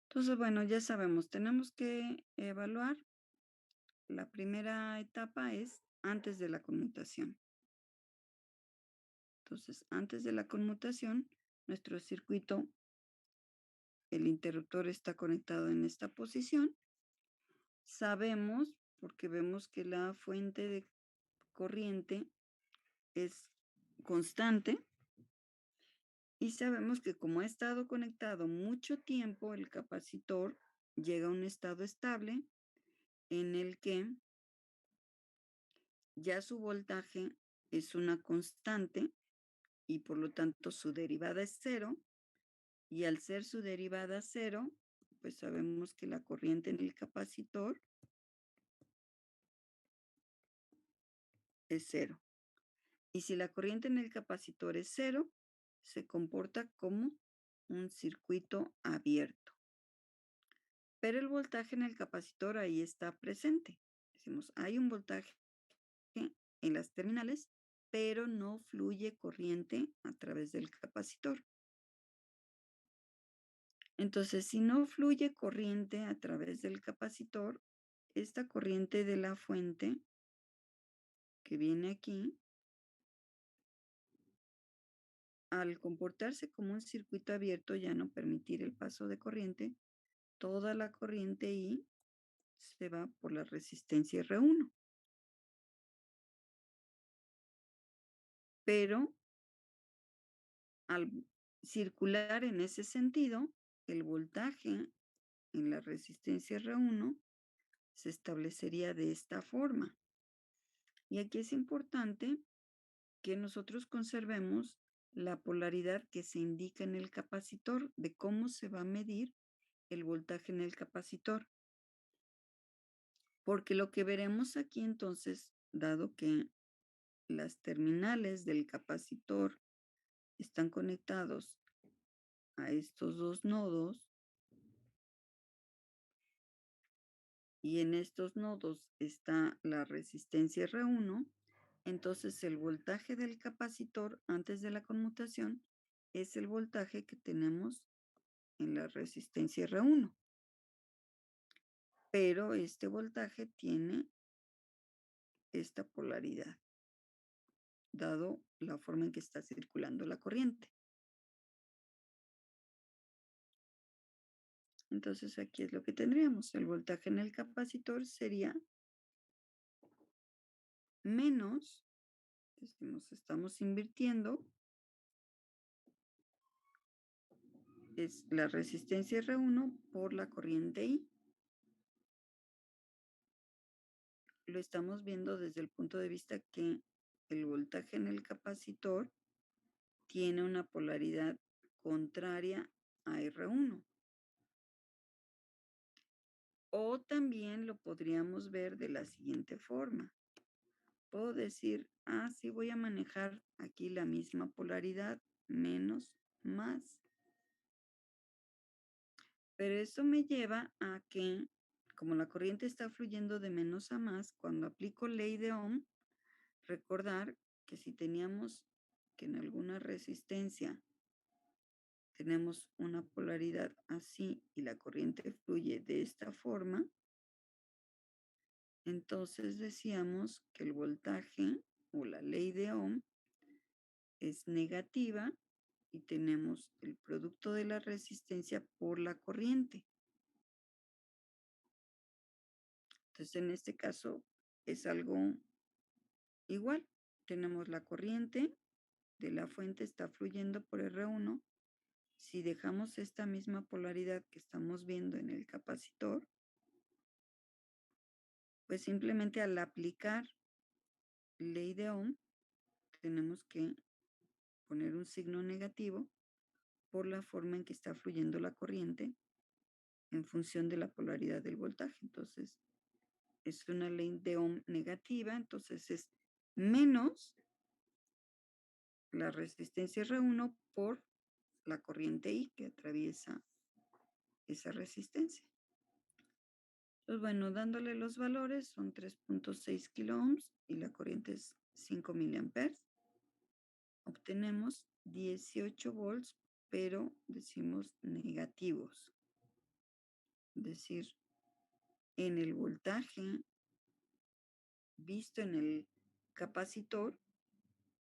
[SPEAKER 1] Entonces, bueno, ya sabemos, tenemos que evaluar. La primera etapa es antes de la conmutación. Entonces, antes de la conmutación, nuestro circuito, el interruptor está conectado en esta posición. Sabemos, porque vemos que la fuente de corriente es constante y sabemos que como ha estado conectado mucho tiempo, el capacitor llega a un estado estable en el que ya su voltaje es una constante y por lo tanto su derivada es cero, y al ser su derivada cero, pues sabemos que la corriente en el capacitor es cero. Y si la corriente en el capacitor es cero, se comporta como un circuito abierto. Pero el voltaje en el capacitor ahí está presente. Decimos, hay un voltaje en las terminales, pero no fluye corriente a través del capacitor. Entonces, si no fluye corriente a través del capacitor, esta corriente de la fuente que viene aquí, al comportarse como un circuito abierto, ya no permitir el paso de corriente, toda la corriente I se va por la resistencia R1. Pero al circular en ese sentido, el voltaje en la resistencia R1 se establecería de esta forma. Y aquí es importante que nosotros conservemos la polaridad que se indica en el capacitor, de cómo se va a medir el voltaje en el capacitor. Porque lo que veremos aquí entonces, dado que las terminales del capacitor están conectados a estos dos nodos y en estos nodos está la resistencia R1, entonces el voltaje del capacitor antes de la conmutación es el voltaje que tenemos en la resistencia R1. Pero este voltaje tiene esta polaridad, dado la forma en que está circulando la corriente. Entonces aquí es lo que tendríamos. El voltaje en el capacitor sería menos, decimos, estamos invirtiendo, es la resistencia R1 por la corriente I. Lo estamos viendo desde el punto de vista que el voltaje en el capacitor tiene una polaridad contraria a R1. O también lo podríamos ver de la siguiente forma. Puedo decir, sí voy a manejar aquí la misma polaridad, menos, más. Pero eso me lleva a que, como la corriente está fluyendo de menos a más, cuando aplico ley de Ohm, recordar que si teníamos que en alguna resistencia tenemos una polaridad así y la corriente fluye de esta forma, entonces decíamos que el voltaje o la ley de Ohm es negativa y tenemos el producto de la resistencia por la corriente. Entonces, en este caso es algo igual. Tenemos la corriente de la fuente está fluyendo por R1, Si dejamos esta misma polaridad que estamos viendo en el capacitor, pues simplemente al aplicar ley de Ohm, tenemos que poner un signo negativo por la forma en que está fluyendo la corriente en función de la polaridad del voltaje. Entonces, es una ley de Ohm negativa, entonces es menos la resistencia R1 por la corriente I que atraviesa esa resistencia. Entonces, bueno, dándole los valores, son 3.6 kilo ohms y la corriente es 5 miliamperes. Obtenemos 18 volts, pero decimos negativos. Es decir, en el voltaje visto en el capacitor,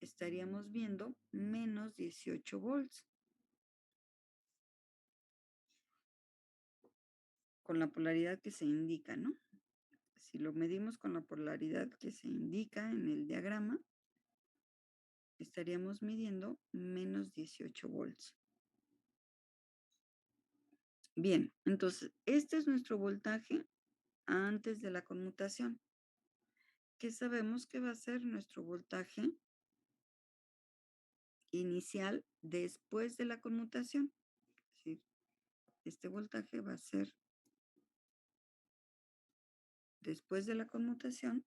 [SPEAKER 1] estaríamos viendo menos 18 volts con la polaridad que se indica, ¿no? Si lo medimos con la polaridad que se indica en el diagrama, estaríamos midiendo menos 18 volts. Bien, entonces este es nuestro voltaje antes de la conmutación. ¿Qué sabemos que va a ser nuestro voltaje inicial después de la conmutación? Es decir, este voltaje va a ser después de la conmutación,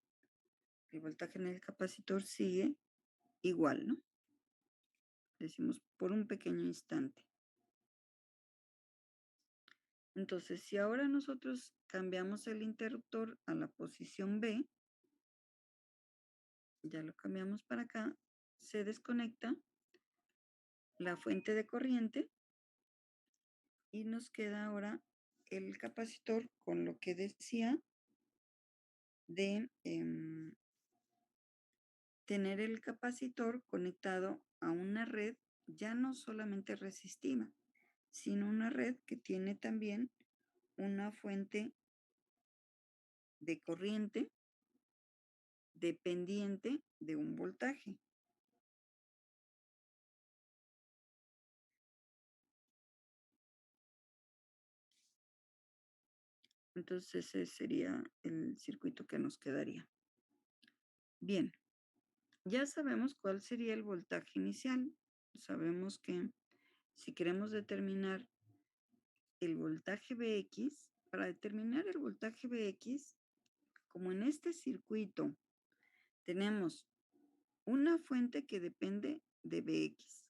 [SPEAKER 1] el voltaje en el capacitor sigue igual, ¿no? Decimos por un pequeño instante. Entonces, si ahora nosotros cambiamos el interruptor a la posición B, ya lo cambiamos para acá, se desconecta la fuente de corriente y nos queda ahora el capacitor con lo que decía de tener el capacitor conectado a una red ya no solamente resistiva, sino una red que tiene también una fuente de corriente dependiente de un voltaje. Entonces ese sería el circuito que nos quedaría. Bien, ya sabemos cuál sería el voltaje inicial. Sabemos que si queremos determinar el voltaje Vx, para determinar el voltaje Vx, como en este circuito tenemos una fuente que depende de Vx,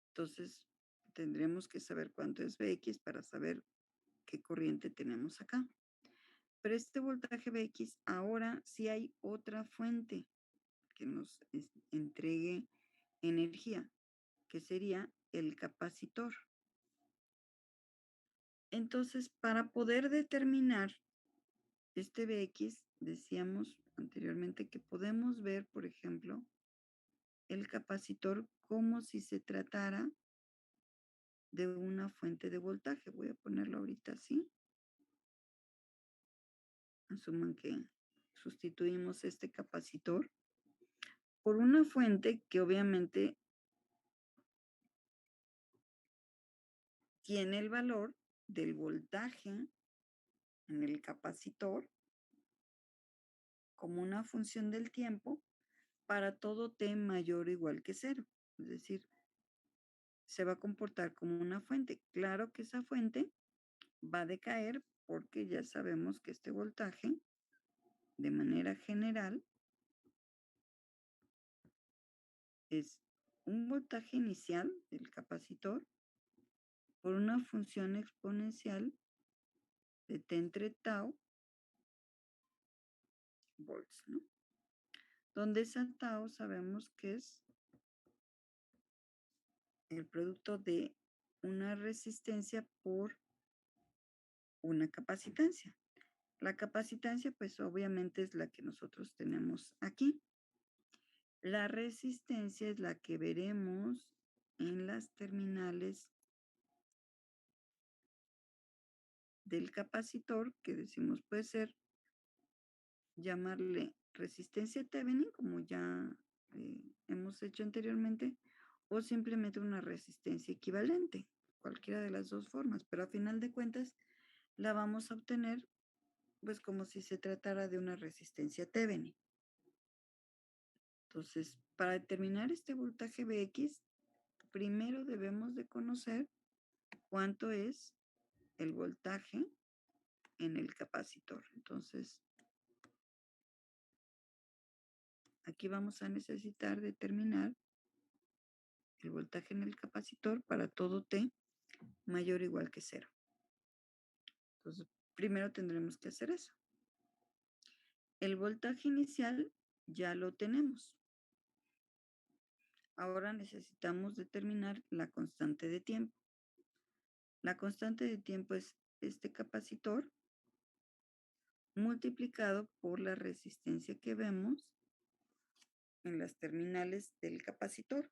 [SPEAKER 1] entonces tendremos que saber cuánto es Vx para saber qué corriente tenemos acá. Pero este voltaje Vx, ahora sí hay otra fuente que nos entregue energía, que sería el capacitor. Entonces, para poder determinar este Vx, decíamos anteriormente que podemos ver, por ejemplo, el capacitor como si se tratara de una fuente de voltaje. Voy a ponerlo ahorita así. Asuman que sustituimos este capacitor por una fuente que obviamente tiene el valor del voltaje en el capacitor como una función del tiempo para todo t mayor o igual que cero. Es decir, se va a comportar como una fuente. Claro que esa fuente va a decaer porque ya sabemos que este voltaje, de manera general, es un voltaje inicial del capacitor por una función exponencial de t entre tau volts, ¿no? Donde esa tau sabemos que es el producto de una resistencia por una capacitancia. La capacitancia, pues obviamente es la que nosotros tenemos aquí. La resistencia es la que veremos en las terminales del capacitor, que decimos puede ser llamarle resistencia Thevenin, como ya hemos hecho anteriormente, o simplemente una resistencia equivalente, cualquiera de las dos formas, pero a final de cuentas la vamos a obtener pues como si se tratara de una resistencia Thevenin. Entonces, para determinar este voltaje Vx, primero debemos de conocer cuánto es el voltaje en el capacitor. Entonces, aquí vamos a necesitar determinar el voltaje en el capacitor para todo T mayor o igual que cero. Entonces, primero tendremos que hacer eso. El voltaje inicial ya lo tenemos. Ahora necesitamos determinar la constante de tiempo. La constante de tiempo es este capacitor multiplicado por la resistencia que vemos en las terminales del capacitor.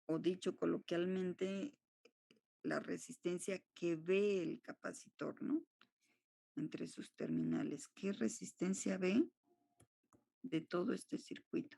[SPEAKER 1] O dicho coloquialmente, la resistencia que ve el capacitor, ¿no? Entre sus terminales. ¿Qué resistencia ve de todo este circuito?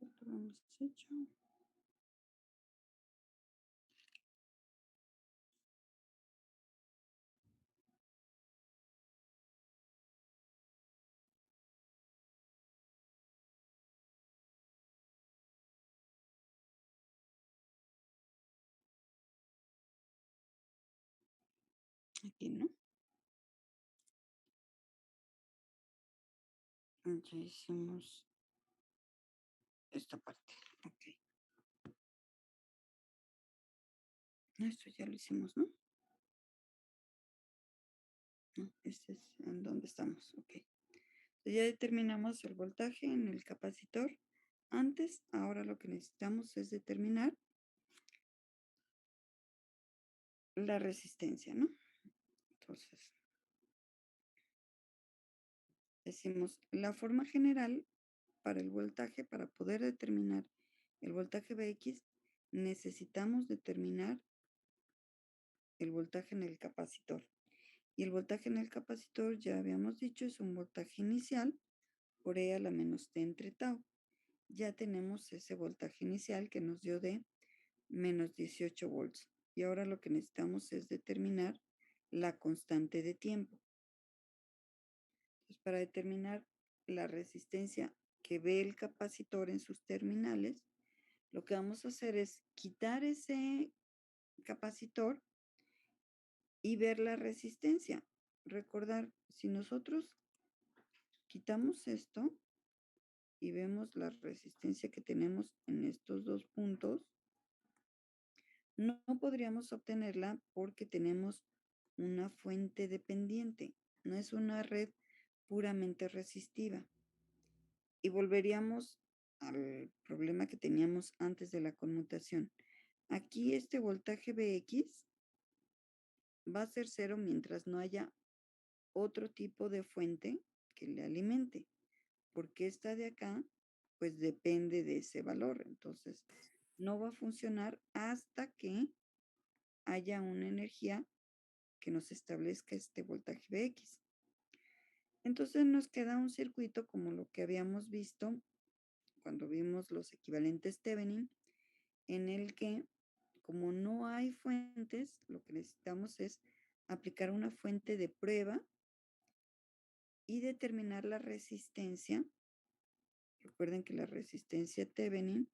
[SPEAKER 1] Esto lo hemos hecho. Aquí, ¿no? Ya hicimos esta parte. Ok. Esto ya lo hicimos, ¿no? No, este es en donde estamos. Ok. Entonces ya determinamos el voltaje en el capacitor. Antes, ahora lo que necesitamos es determinar la resistencia, ¿no? Entonces, decimos la forma general para el voltaje, para poder determinar el voltaje Vx, necesitamos determinar el voltaje en el capacitor. Y el voltaje en el capacitor, ya habíamos dicho, es un voltaje inicial por E a la menos T entre tau. Ya tenemos ese voltaje inicial que nos dio de menos 18 volts. Y ahora lo que necesitamos es determinar la constante de tiempo. Entonces, para determinar la resistencia que ve el capacitor en sus terminales, lo que vamos a hacer es quitar ese capacitor y ver la resistencia. Recordar, si nosotros quitamos esto y vemos la resistencia que tenemos en estos dos puntos, no podríamos obtenerla porque tenemos una fuente dependiente, no es una red puramente resistiva. Y volveríamos al problema que teníamos antes de la conmutación. Aquí este voltaje Vx va a ser cero mientras no haya otro tipo de fuente que le alimente, porque esta de acá pues depende de ese valor. Entonces, no va a funcionar hasta que haya una energía que nos establezca este voltaje Vx. Entonces nos queda un circuito como lo que habíamos visto cuando vimos los equivalentes Thevenin, en el que como no hay fuentes, lo que necesitamos es aplicar una fuente de prueba y determinar la resistencia. Recuerden que la resistencia Thevenin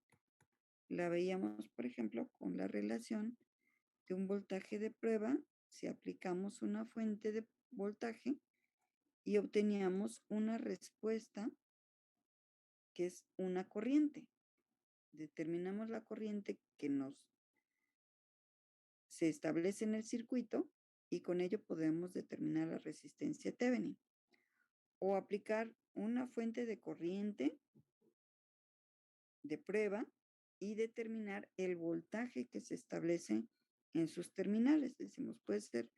[SPEAKER 1] la veíamos, por ejemplo, con la relación de un voltaje de prueba si aplicamos una fuente de voltaje y obteníamos una respuesta que es una corriente. Determinamos la corriente que se establece en el circuito y con ello podemos determinar la resistencia Thevenin o aplicar una fuente de corriente de prueba y determinar el voltaje que se establece en sus terminales. Decimos, puede ser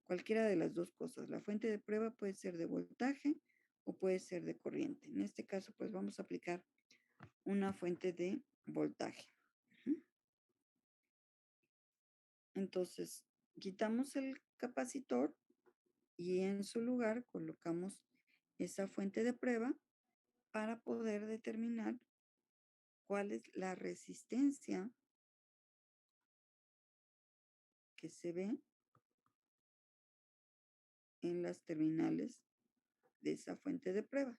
[SPEAKER 1] cualquiera de las dos cosas. La fuente de prueba puede ser de voltaje o puede ser de corriente. En este caso, pues vamos a aplicar una fuente de voltaje. Entonces, quitamos el capacitor y en su lugar colocamos esa fuente de prueba para poder determinar cuál es la resistencia que se ve en las terminales de esa fuente de prueba.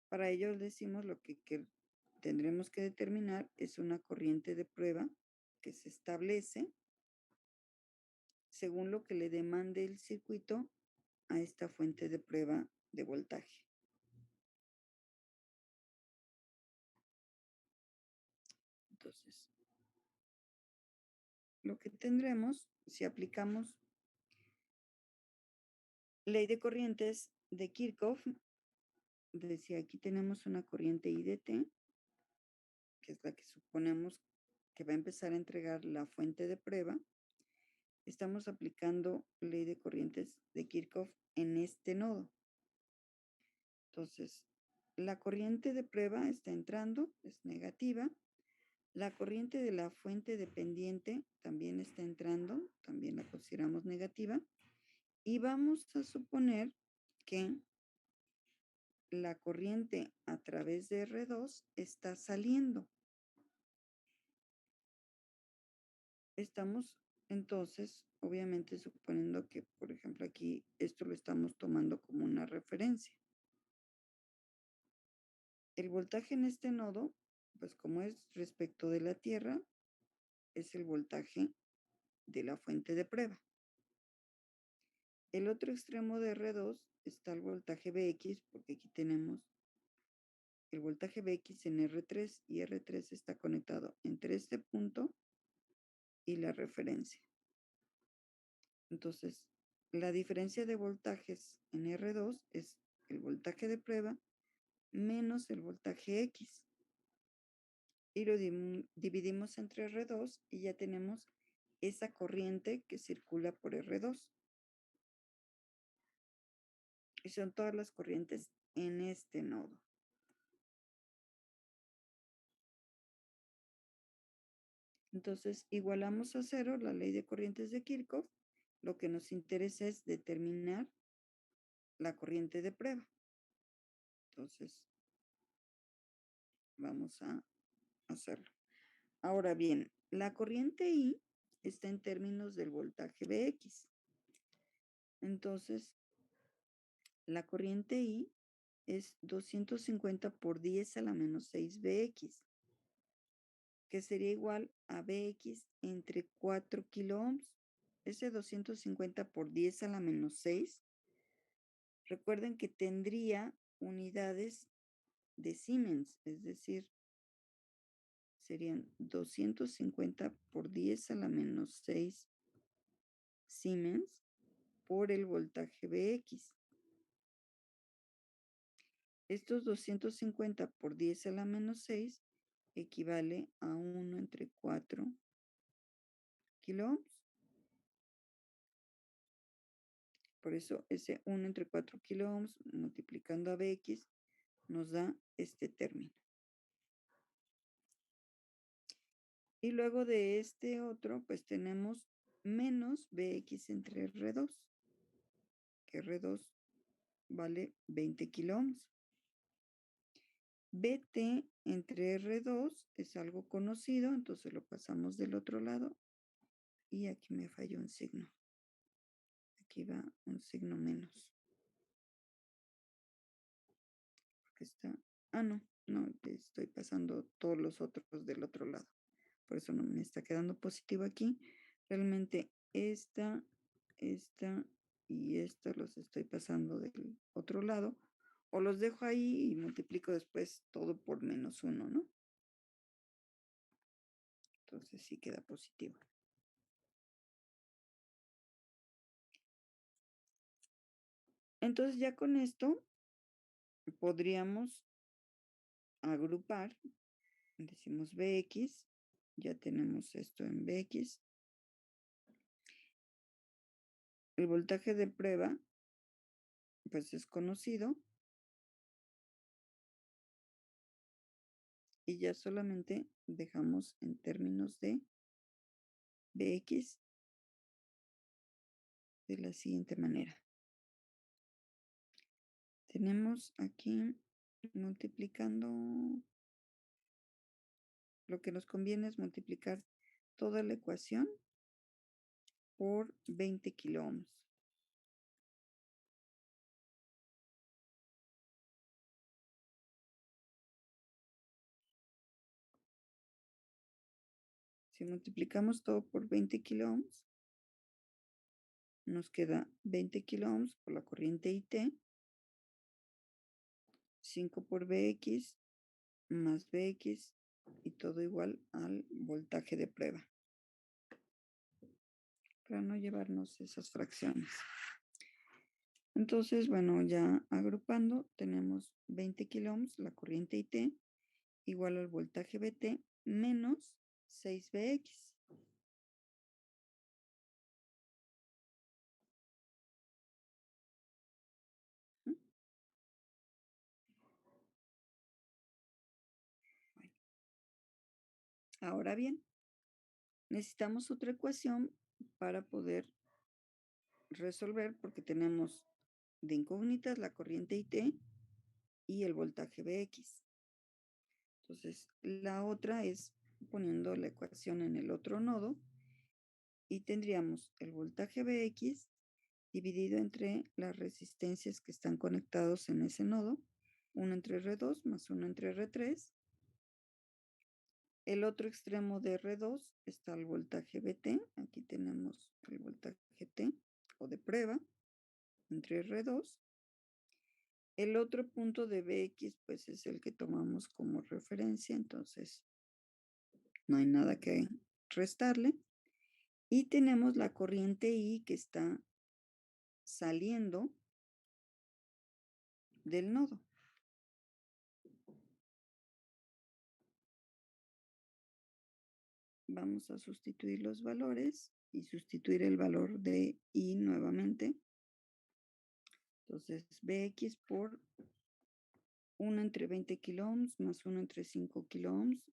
[SPEAKER 1] Para ello decimos lo que tendremos que determinar es una corriente de prueba que se establece según lo que le demande el circuito a esta fuente de prueba de voltaje. Entonces, lo que tendremos si aplicamos ley de corrientes de Kirchhoff, decía aquí tenemos una corriente I de T, que es la que suponemos que va a empezar a entregar la fuente de prueba. Estamos aplicando ley de corrientes de Kirchhoff en este nodo. Entonces, la corriente de prueba está entrando, es negativa. La corriente de la fuente dependiente también está entrando, también la consideramos negativa. Y vamos a suponer que la corriente a través de R2 está saliendo. Estamos entonces, obviamente, suponiendo que, por ejemplo, aquí esto lo estamos tomando como una referencia. El voltaje en este nodo, pues como es respecto de la Tierra, es el voltaje de la fuente de prueba. El otro extremo de R2 está el voltaje Bx, porque aquí tenemos el voltaje Bx en R3 y R3 está conectado entre este punto y la referencia. Entonces, la diferencia de voltajes en R2 es el voltaje de prueba menos el voltaje X. Y lo dividimos entre R2 y ya tenemos esa corriente que circula por R2. Y son todas las corrientes en este nodo. Entonces, igualamos a cero la ley de corrientes de Kirchhoff. Lo que nos interesa es determinar la corriente de prueba. Entonces, vamos a hacerlo. Ahora bien, la corriente I está en términos del voltaje Bx. Entonces, la corriente I es 250 por 10 a la menos 6 Bx, que sería igual a Bx entre 4 kiloohms. Ese 250 por 10 a la menos 6, recuerden que tendría unidades de Siemens, es decir, serían 250 por 10 a la menos 6 Siemens por el voltaje Bx. Estos 250 por 10 a la menos 6 equivale a 1 entre 4 kiloohms. Por eso ese 1 entre 4 kiloohms multiplicando a Bx nos da este término. Y luego de este otro, pues tenemos menos Bx entre R2, que R2 vale 20 kiloohms. BT entre R2 es algo conocido, entonces lo pasamos del otro lado y aquí me falló un signo. Aquí va un signo menos. Porque está, no, estoy pasando todos los otros del otro lado. Por eso no me está quedando positivo aquí. Realmente esta y esta los estoy pasando del otro lado. O los dejo ahí y multiplico después todo por -1, ¿no? Entonces sí queda positivo. Entonces ya con esto podríamos agrupar. Decimos Bx, ya tenemos esto en Bx. El voltaje de prueba, pues es conocido. Y ya solamente dejamos en términos de Bx de la siguiente manera. Tenemos aquí multiplicando, lo que nos conviene es multiplicar toda la ecuación por 20 kiloohms. Si multiplicamos todo por 20 kiloohms, nos queda 20 kiloohms por la corriente IT, 5 por Bx más Bx y todo igual al voltaje de prueba, para no llevarnos esas fracciones. Entonces, bueno, ya agrupando, tenemos 20 kiloohms, la corriente IT, igual al voltaje BT, menos 6Bx. Ahora bien, necesitamos otra ecuación para poder resolver, porque tenemos de incógnitas la corriente IT y el voltaje Bx. Entonces, la otra es poniendo la ecuación en el otro nodo y tendríamos el voltaje Bx dividido entre las resistencias que están conectados en ese nodo, 1 entre R2 más 1 entre R3. El otro extremo de R2 está el voltaje BT. Aquí tenemos el voltaje T o de prueba entre R2. El otro punto de Bx pues es el que tomamos como referencia, entonces no hay nada que restarle. Y tenemos la corriente I que está saliendo del nodo. Vamos a sustituir los valores y sustituir el valor de I nuevamente. Entonces, Bx por 1 entre 20 kiloohms más 1 entre 5 kiloohms.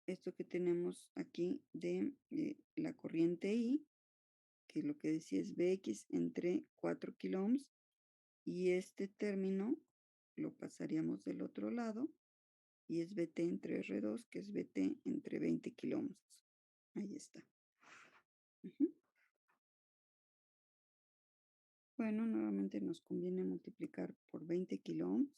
[SPEAKER 1] Esto que tenemos aquí de la corriente I, que lo que decía es Bx entre 4 kiloohms, y este término lo pasaríamos del otro lado, y es BT entre R2, que es BT entre 20 kiloohms. Ahí está. Bueno, nuevamente nos conviene multiplicar por 20 kiloohms.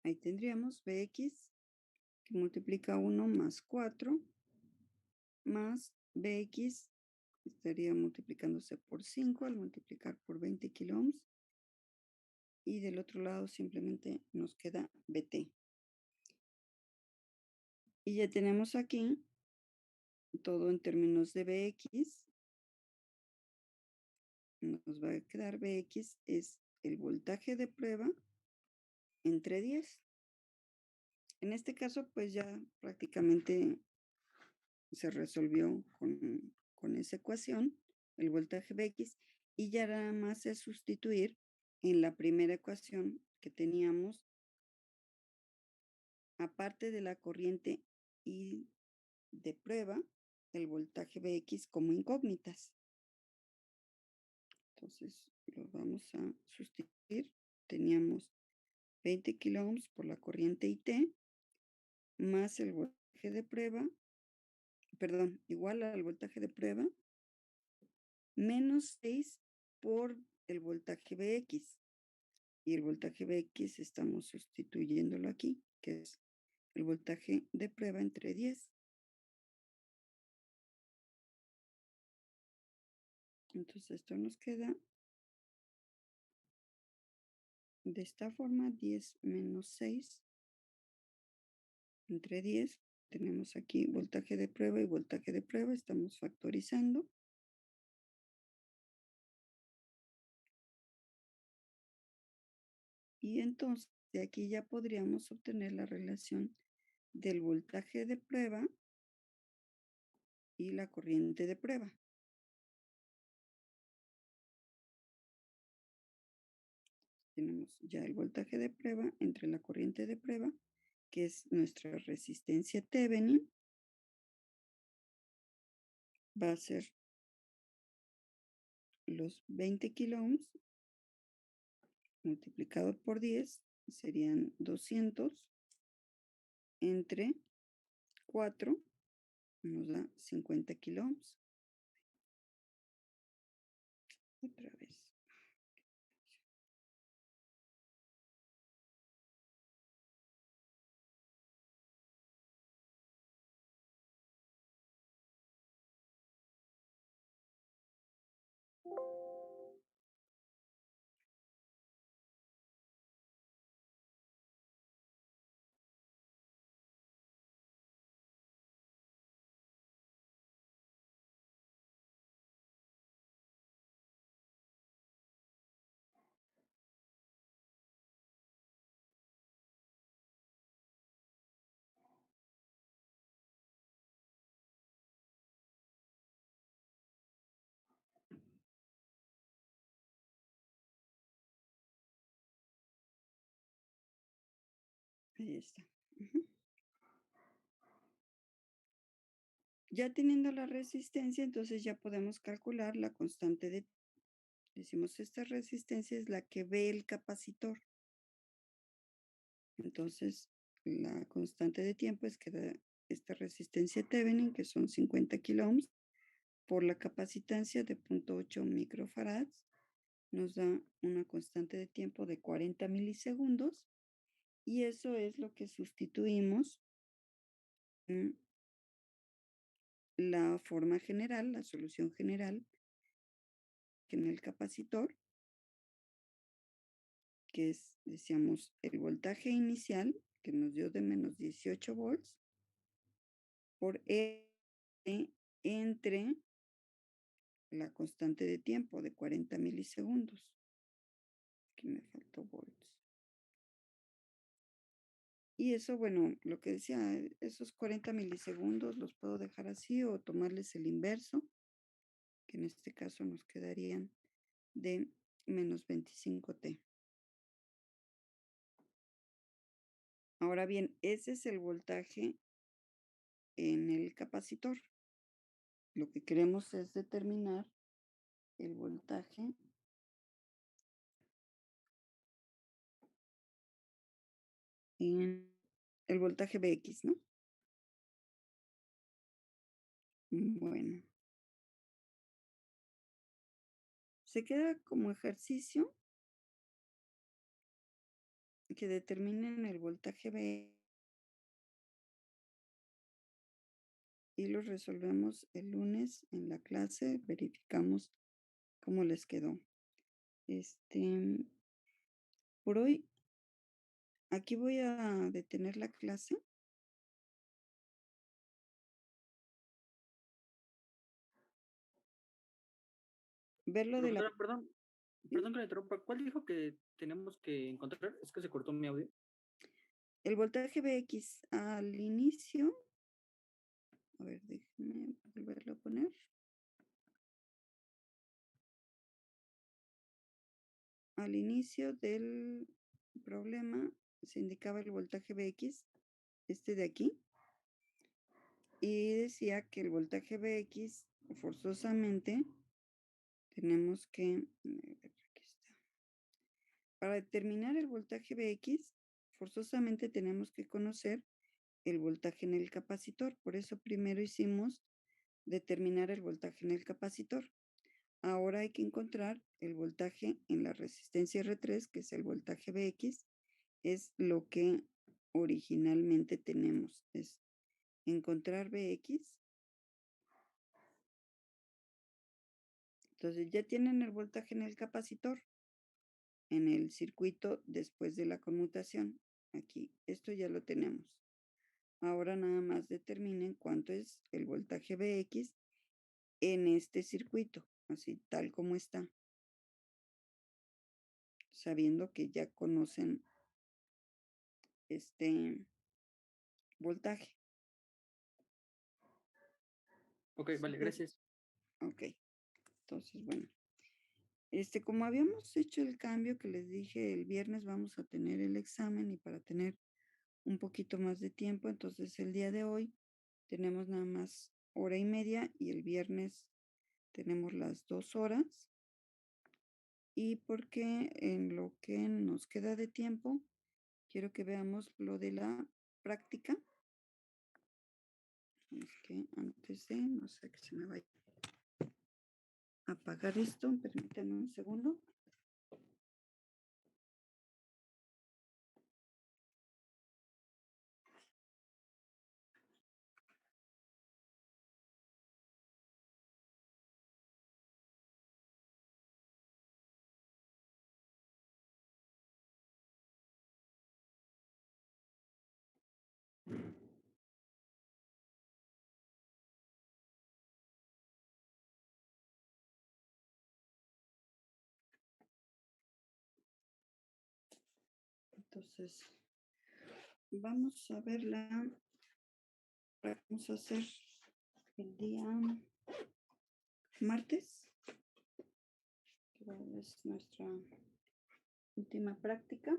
[SPEAKER 1] Ahí tendríamos Bx, que multiplica 1 más 4, más Bx, estaría multiplicándose por 5 al multiplicar por 20 kiloohms. Y del otro lado simplemente nos queda BT. Y ya tenemos aquí todo en términos de Bx. Nos va a quedar Bx es el voltaje de prueba entre 10. En este caso, pues ya prácticamente se resolvió con esa ecuación, el voltaje Bx, y ya nada más es sustituir en la primera ecuación que teníamos aparte de la corriente I de prueba, el voltaje Bx como incógnitas. Entonces, lo vamos a sustituir. Teníamos 20 kiloohms por la corriente IT más el voltaje de prueba, perdón, igual al voltaje de prueba, menos 6 por el voltaje Bx. Y el voltaje Bx estamos sustituyéndolo aquí, que es el voltaje de prueba entre 10. Entonces esto nos queda de esta forma: 10 menos 6 entre 10. Tenemos aquí voltaje de prueba y voltaje de prueba. Estamos factorizando. Y entonces de aquí ya podríamos obtener la relación del voltaje de prueba y la corriente de prueba. Tenemos ya el voltaje de prueba entre la corriente de prueba, que es nuestra resistencia Thevenin, va a ser los 20 kiloohms multiplicado por 10, serían 200 entre 4, nos da 50 kiloohms. Otra vez. Ahí está. Ya teniendo la resistencia, entonces ya podemos calcular la constante de, decimos, esta resistencia es la que ve el capacitor. Entonces, la constante de tiempo es que da esta resistencia Thevenin, que son 50 kiloohms, por la capacitancia de 0.8 microfarads, nos da una constante de tiempo de 40 milisegundos, y eso es lo que sustituimos en la forma general, la solución general, que en el capacitor, que es, decíamos, el voltaje inicial, que nos dio de menos 18 volts, por E entre la constante de tiempo de 40 milisegundos. Aquí me faltó volts. Y eso, bueno, lo que decía, esos 40 milisegundos los puedo dejar así o tomarles el inverso, que en este caso nos quedarían de menos 25T. Ahora bien, ese es el voltaje en el capacitor. Lo que queremos es determinar el voltaje en el voltaje Bx, ¿no? Bueno, se queda como ejercicio que determinen el voltaje B y lo resolvemos el lunes en la clase, verificamos cómo les quedó. Por hoy, aquí voy a detener la clase. Verlo de la...
[SPEAKER 2] Profesora, perdón,
[SPEAKER 1] ¿sí?
[SPEAKER 2] perdón que le interrumpa. ¿Cuál dijo que tenemos que encontrar? Es que se cortó mi audio.
[SPEAKER 1] El voltaje Bx al inicio, a ver, déjenme volverlo a poner. Al inicio del problema se indicaba el voltaje Bx este de aquí, y decía que el voltaje Vx forzosamente tenemos que, a ver, aquí está. Para determinar el voltaje Vx, forzosamente tenemos que conocer el voltaje en el capacitor. Por eso primero hicimos determinar el voltaje en el capacitor. Ahora hay que encontrar el voltaje en la resistencia R3, que es el voltaje Vx, es lo que originalmente tenemos. Es encontrar Vx. Entonces ya tienen el voltaje en el capacitor, en el circuito después de la conmutación. Aquí, esto ya lo tenemos. Ahora nada más determinen cuánto es el voltaje Vx en este circuito, así tal como está, sabiendo que ya conocen este voltaje.
[SPEAKER 2] Ok, vale,
[SPEAKER 1] Sí,
[SPEAKER 2] gracias.
[SPEAKER 1] ok. Entonces, bueno, como habíamos hecho el cambio que les dije, el viernes vamos a tener el examen y para tener un poquito más de tiempo, entonces el día de hoy tenemos nada más hora y media y el viernes tenemos las 2 horas. Y porque en lo que nos queda de tiempo, quiero que veamos lo de la práctica. Es que antes de, no sé que se me vaya a apagar esto, permítanme un segundo. Entonces, vamos a verla. Vamos a hacer el día martes, que es nuestra última práctica.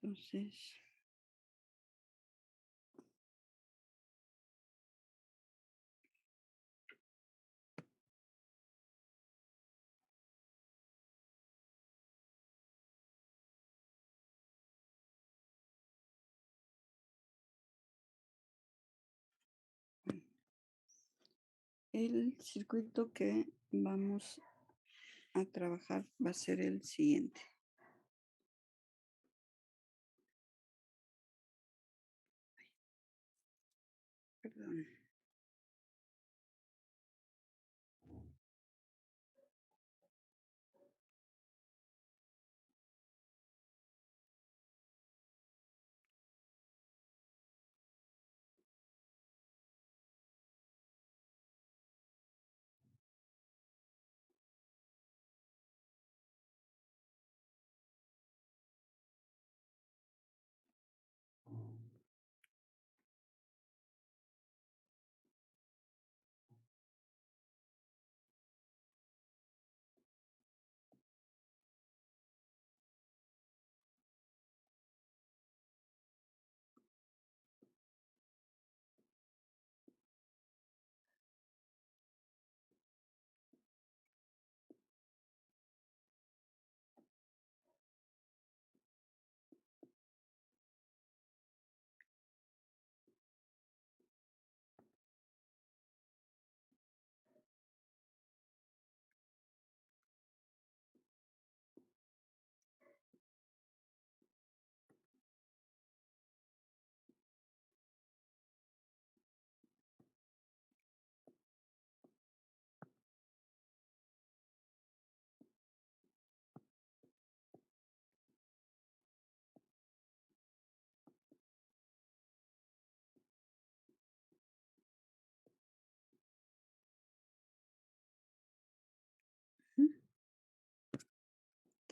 [SPEAKER 1] Entonces, el circuito que vamos a trabajar va a ser el siguiente. Perdón.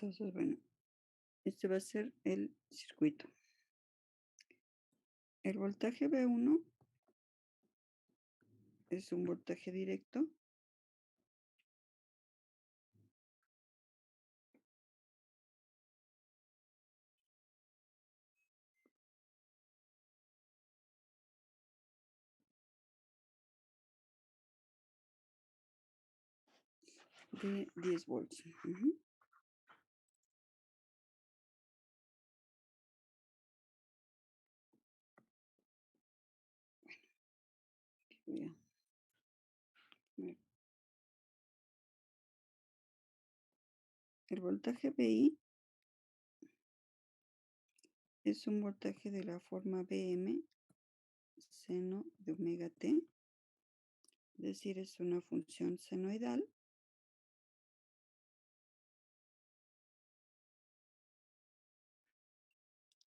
[SPEAKER 1] Entonces, bueno, este va a ser el circuito. El voltaje B1 es un voltaje directo de 10 volts. Ujú. Voy a poner. El voltaje BI es un voltaje de la forma Bm seno de omega t, es decir, es una función senoidal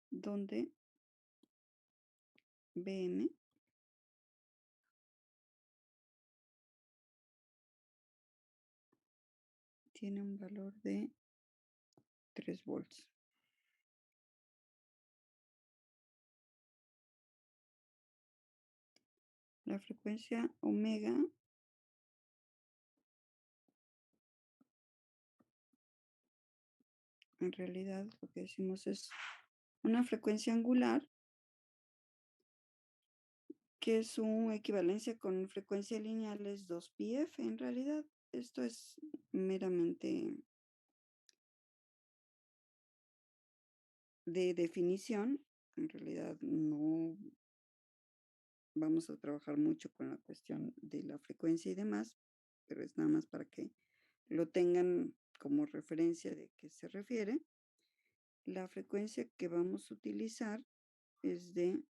[SPEAKER 1] donde Bm tiene un valor de 3 volts. La frecuencia omega en realidad lo que decimos es una frecuencia angular que su equivalencia con frecuencia lineal es 2πf. En realidad, esto es meramente de definición. En realidad no vamos a trabajar mucho con la cuestión de la frecuencia y demás, pero es nada más para que lo tengan como referencia de qué se refiere. La frecuencia que vamos a utilizar es de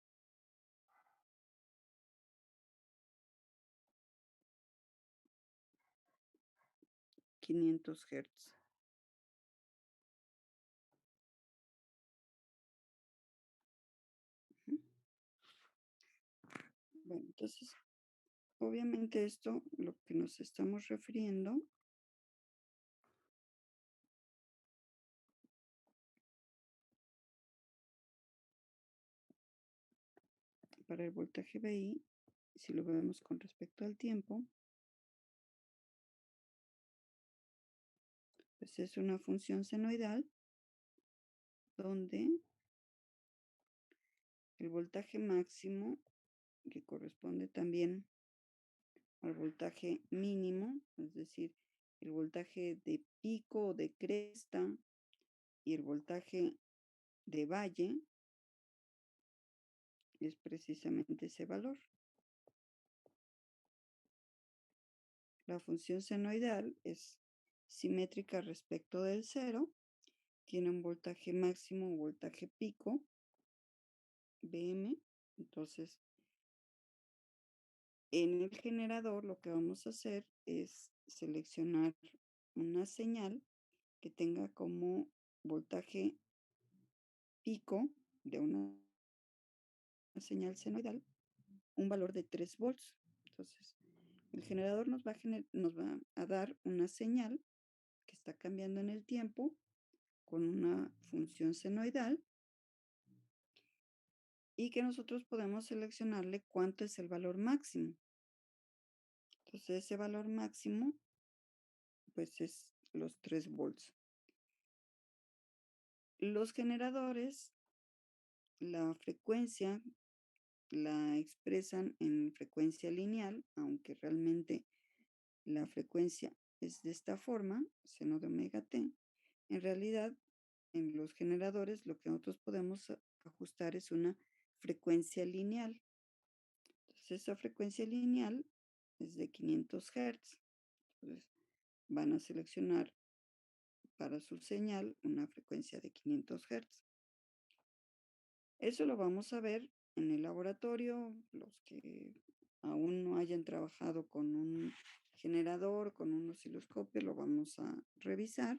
[SPEAKER 1] 500 Hz. Bueno, entonces, obviamente esto, lo que nos estamos refiriendo para el voltaje BI, si lo vemos con respecto al tiempo, pues es una función senoidal donde el voltaje máximo, que corresponde también al voltaje mínimo, es decir, el voltaje de pico o de cresta y el voltaje de valle, es precisamente ese valor. La función senoidal es simétrica respecto del cero, tiene un voltaje máximo o voltaje pico, Bm. Entonces, en el generador lo que vamos a hacer es seleccionar una señal que tenga como voltaje pico de una señal senoidal un valor de 3 volts. Entonces, el generador nos va a dar una señal que está cambiando en el tiempo con una función senoidal y que nosotros podemos seleccionarle cuánto es el valor máximo. Entonces, ese valor máximo, pues es los 3 volts. Los generadores, la frecuencia la expresan en frecuencia lineal, aunque realmente la frecuencia es de esta forma, seno de omega t. En realidad, en los generadores lo que nosotros podemos ajustar es una frecuencia lineal. Entonces, esa frecuencia lineal es de 500 Hz. Entonces, van a seleccionar para su señal una frecuencia de 500 Hz. Eso lo vamos a ver en el laboratorio, los que aún no hayan trabajado con un generador, con un osciloscopio, lo vamos a revisar.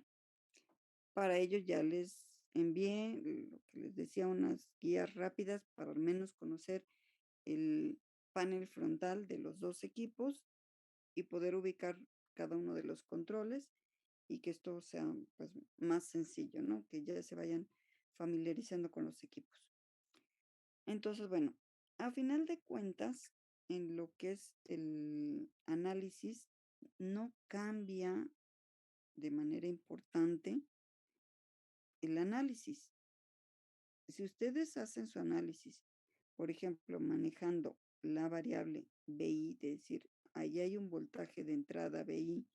[SPEAKER 1] Para ello ya les envié lo que les decía, unas guías rápidas para al menos conocer el panel frontal de los dos equipos y poder ubicar cada uno de los controles. y que esto sea, pues, más sencillo, ¿no? Que ya se vayan familiarizando con los equipos. Entonces, bueno, a final de cuentas, en lo que es el análisis, no cambia de manera importante el análisis. Si ustedes hacen su análisis, por ejemplo, manejando la variable BI, de decir, ahí hay un voltaje de entrada BI,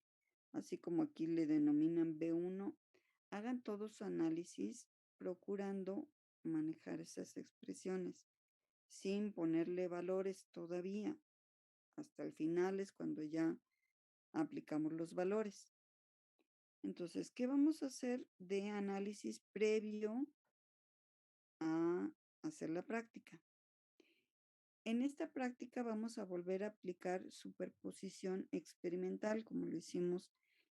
[SPEAKER 1] así como aquí le denominan B1, hagan todo su análisis procurando manejar esas expresiones sin ponerle valores todavía. Hasta el final es cuando ya aplicamos los valores. Entonces, ¿qué vamos a hacer de análisis previo a hacer la práctica? En esta práctica vamos a volver a aplicar superposición experimental, como lo hicimos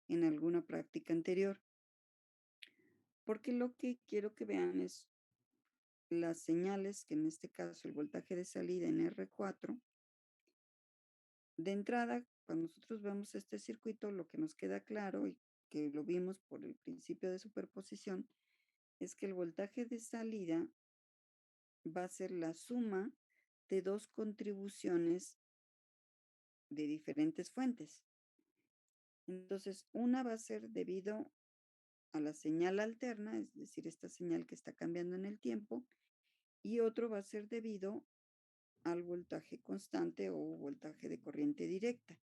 [SPEAKER 1] en alguna práctica anterior, porque lo que quiero que vean es las señales, que en este caso el voltaje de salida en R4. De entrada, cuando nosotros vemos este circuito, lo que nos queda claro y que lo vimos por el principio de superposición es que el voltaje de salida va a ser la suma de dos contribuciones de diferentes fuentes. Entonces, una va a ser debido a la señal alterna, es decir, esta señal que está cambiando en el tiempo, y otro va a ser debido al voltaje constante o voltaje de corriente directa.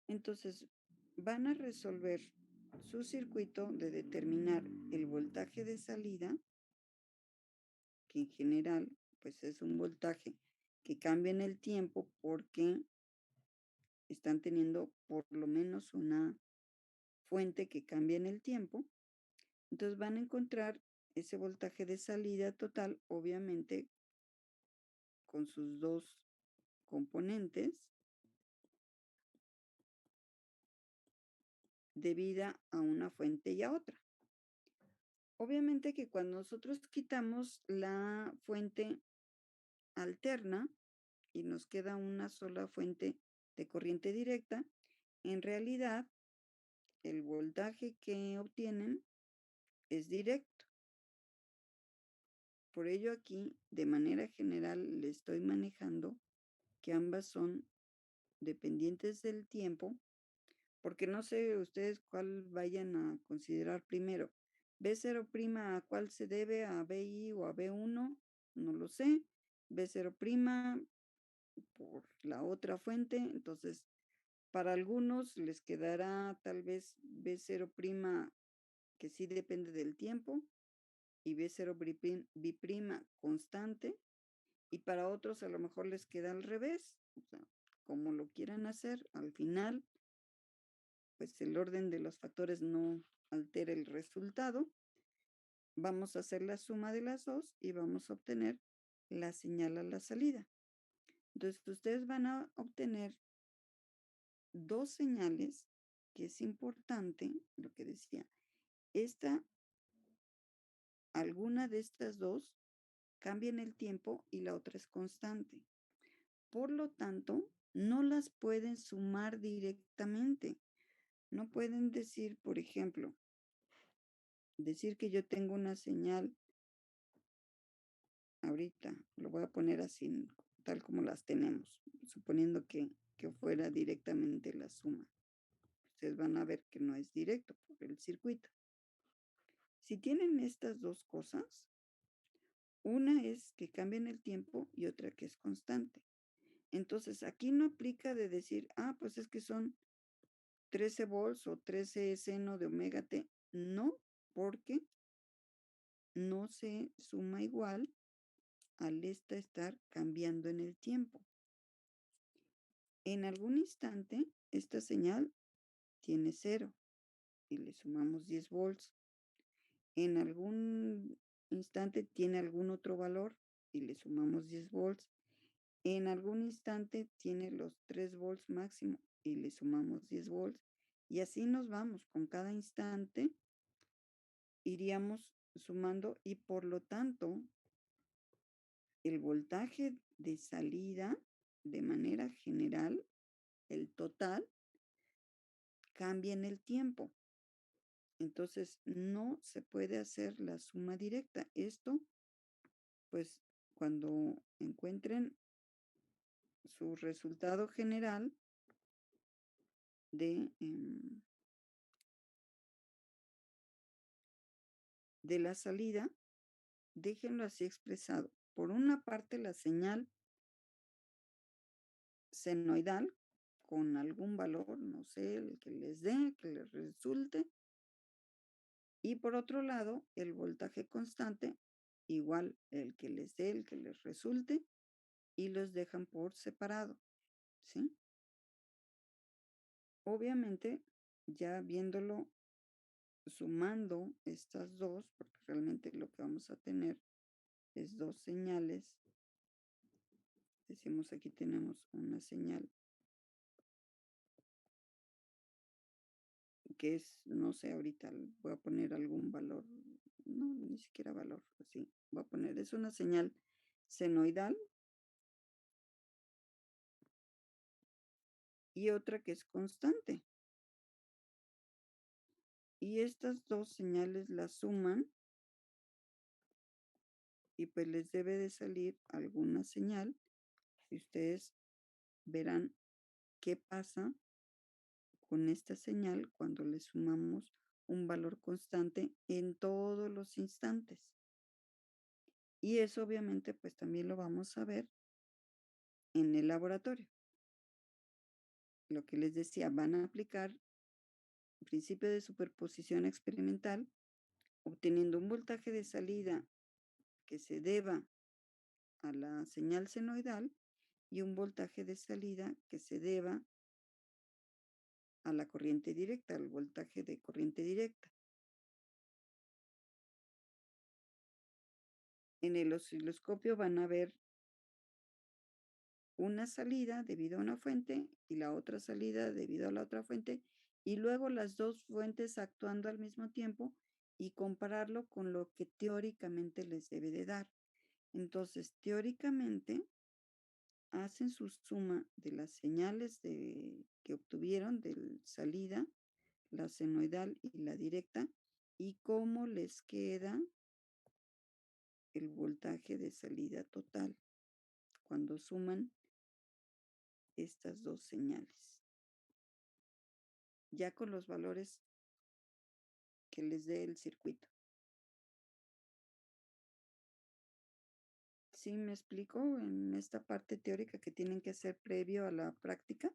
[SPEAKER 1] Entonces, van a resolver su circuito de determinar el voltaje de salida, que en general, pues es un voltaje que cambia en el tiempo porque están teniendo por lo menos una fuente que cambia en el tiempo. Entonces van a encontrar ese voltaje de salida total, obviamente con sus dos componentes, debida a una fuente y a otra. Obviamente que cuando nosotros quitamos la fuente alterna y nos queda una sola fuente de corriente directa, en realidad el voltaje que obtienen es directo. Por ello aquí, de manera general, le estoy manejando que ambas son dependientes del tiempo, porque no sé ustedes cuál vayan a considerar primero. B0' a cuál se debe, a BI o a B1, no lo sé. B0' por la otra fuente, entonces para algunos les quedará tal vez B0' que sí depende del tiempo y B0' bi'prima constante, y para otros a lo mejor les queda al revés, o sea, como lo quieran hacer, al final, pues el orden de los factores no altera el resultado. Vamos a hacer la suma de las dos y vamos a obtener la señal a la salida. Entonces, ustedes van a obtener dos señales, que es importante, lo que decía, esta, alguna de estas dos cambia en el tiempo y la otra es constante. Por lo tanto, no las pueden sumar directamente. No pueden decir, por ejemplo, decir que yo tengo una señal ahorita, lo voy a poner así, tal como las tenemos, suponiendo que fuera directamente la suma. Ustedes van a ver que no es directo por el circuito. Si tienen estas dos cosas, una es que cambian el tiempo y otra que es constante. Entonces, aquí no aplica de decir, pues es que son 13 volts o 13 seno de omega t. No, porque no se suma igual al estar cambiando en el tiempo. En algún instante, esta señal tiene cero y le sumamos 10 volts. En algún instante tiene algún otro valor y le sumamos 10 volts. En algún instante tiene los 3 volts máximo y le sumamos 10 volts. Y así nos vamos. Con cada instante iríamos sumando y por lo tanto el voltaje de salida de manera general, el total, cambia en el tiempo. Entonces, no se puede hacer la suma directa. Esto, pues, cuando encuentren su resultado general de, de la salida, déjenlo así expresado. Por una parte, la señal senoidal con algún valor, no sé, el que les dé, que les resulte. Y por otro lado, el voltaje constante, igual el que les dé, el que les resulte, y los dejan por separado, ¿sí? Obviamente, ya viéndolo, sumando estas dos, porque realmente lo que vamos a tener es dos señales. Decimos aquí tenemos una señal que es, no sé, ahorita voy a poner algún valor, no, ni siquiera valor, así, voy a poner, es una señal senoidal y otra que es constante. Y estas dos señales las suman y pues les debe de salir alguna señal y ustedes verán qué pasa con esta señal cuando le sumamos un valor constante en todos los instantes. Y eso obviamente pues también lo vamos a ver en el laboratorio. Lo que les decía, van a aplicar el principio de superposición experimental obteniendo un voltaje de salida que se deba a la señal senoidal y un voltaje de salida que se deba a la corriente directa, al voltaje de corriente directa. En el osciloscopio van a ver una salida debido a una fuente y la otra salida debido a la otra fuente, y luego las dos fuentes actuando al mismo tiempo y compararlo con lo que teóricamente les debe de dar. Entonces, teóricamente, hacen su suma de las señales que obtuvieron de salida, la senoidal y la directa, y cómo les queda el voltaje de salida total cuando suman estas dos señales, ya con los valores que les dé el circuito. ¿Sí me explico en esta parte teórica que tienen que hacer previo a la práctica?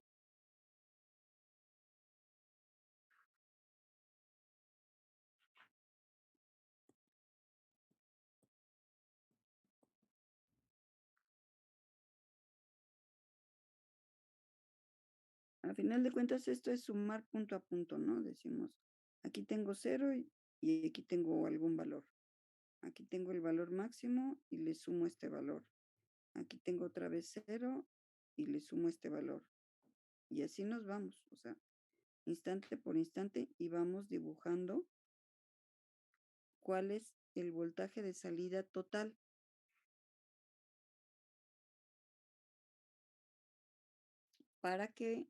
[SPEAKER 1] A final de cuentas, esto es sumar punto a punto, ¿no? Decimos, aquí tengo cero y aquí tengo algún valor. Aquí tengo el valor máximo y le sumo este valor. Aquí tengo otra vez cero y le sumo este valor. Y así nos vamos, o sea, instante por instante y vamos dibujando cuál es el voltaje de salida total para que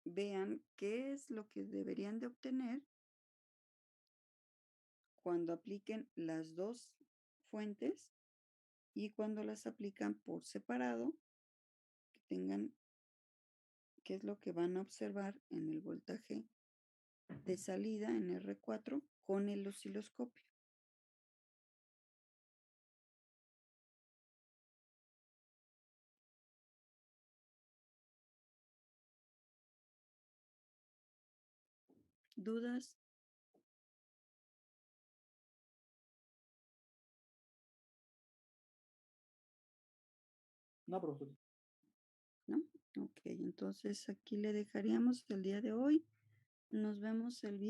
[SPEAKER 1] vean qué es lo que deberían de obtener cuando apliquen las dos fuentes y cuando las aplican por separado, que tengan qué es lo que van a observar en el voltaje de salida en R4 con el osciloscopio. ¿Dudas?
[SPEAKER 2] No, profesor.
[SPEAKER 1] ¿No? Ok, entonces aquí le dejaríamos el día de hoy. Nos vemos el viernes.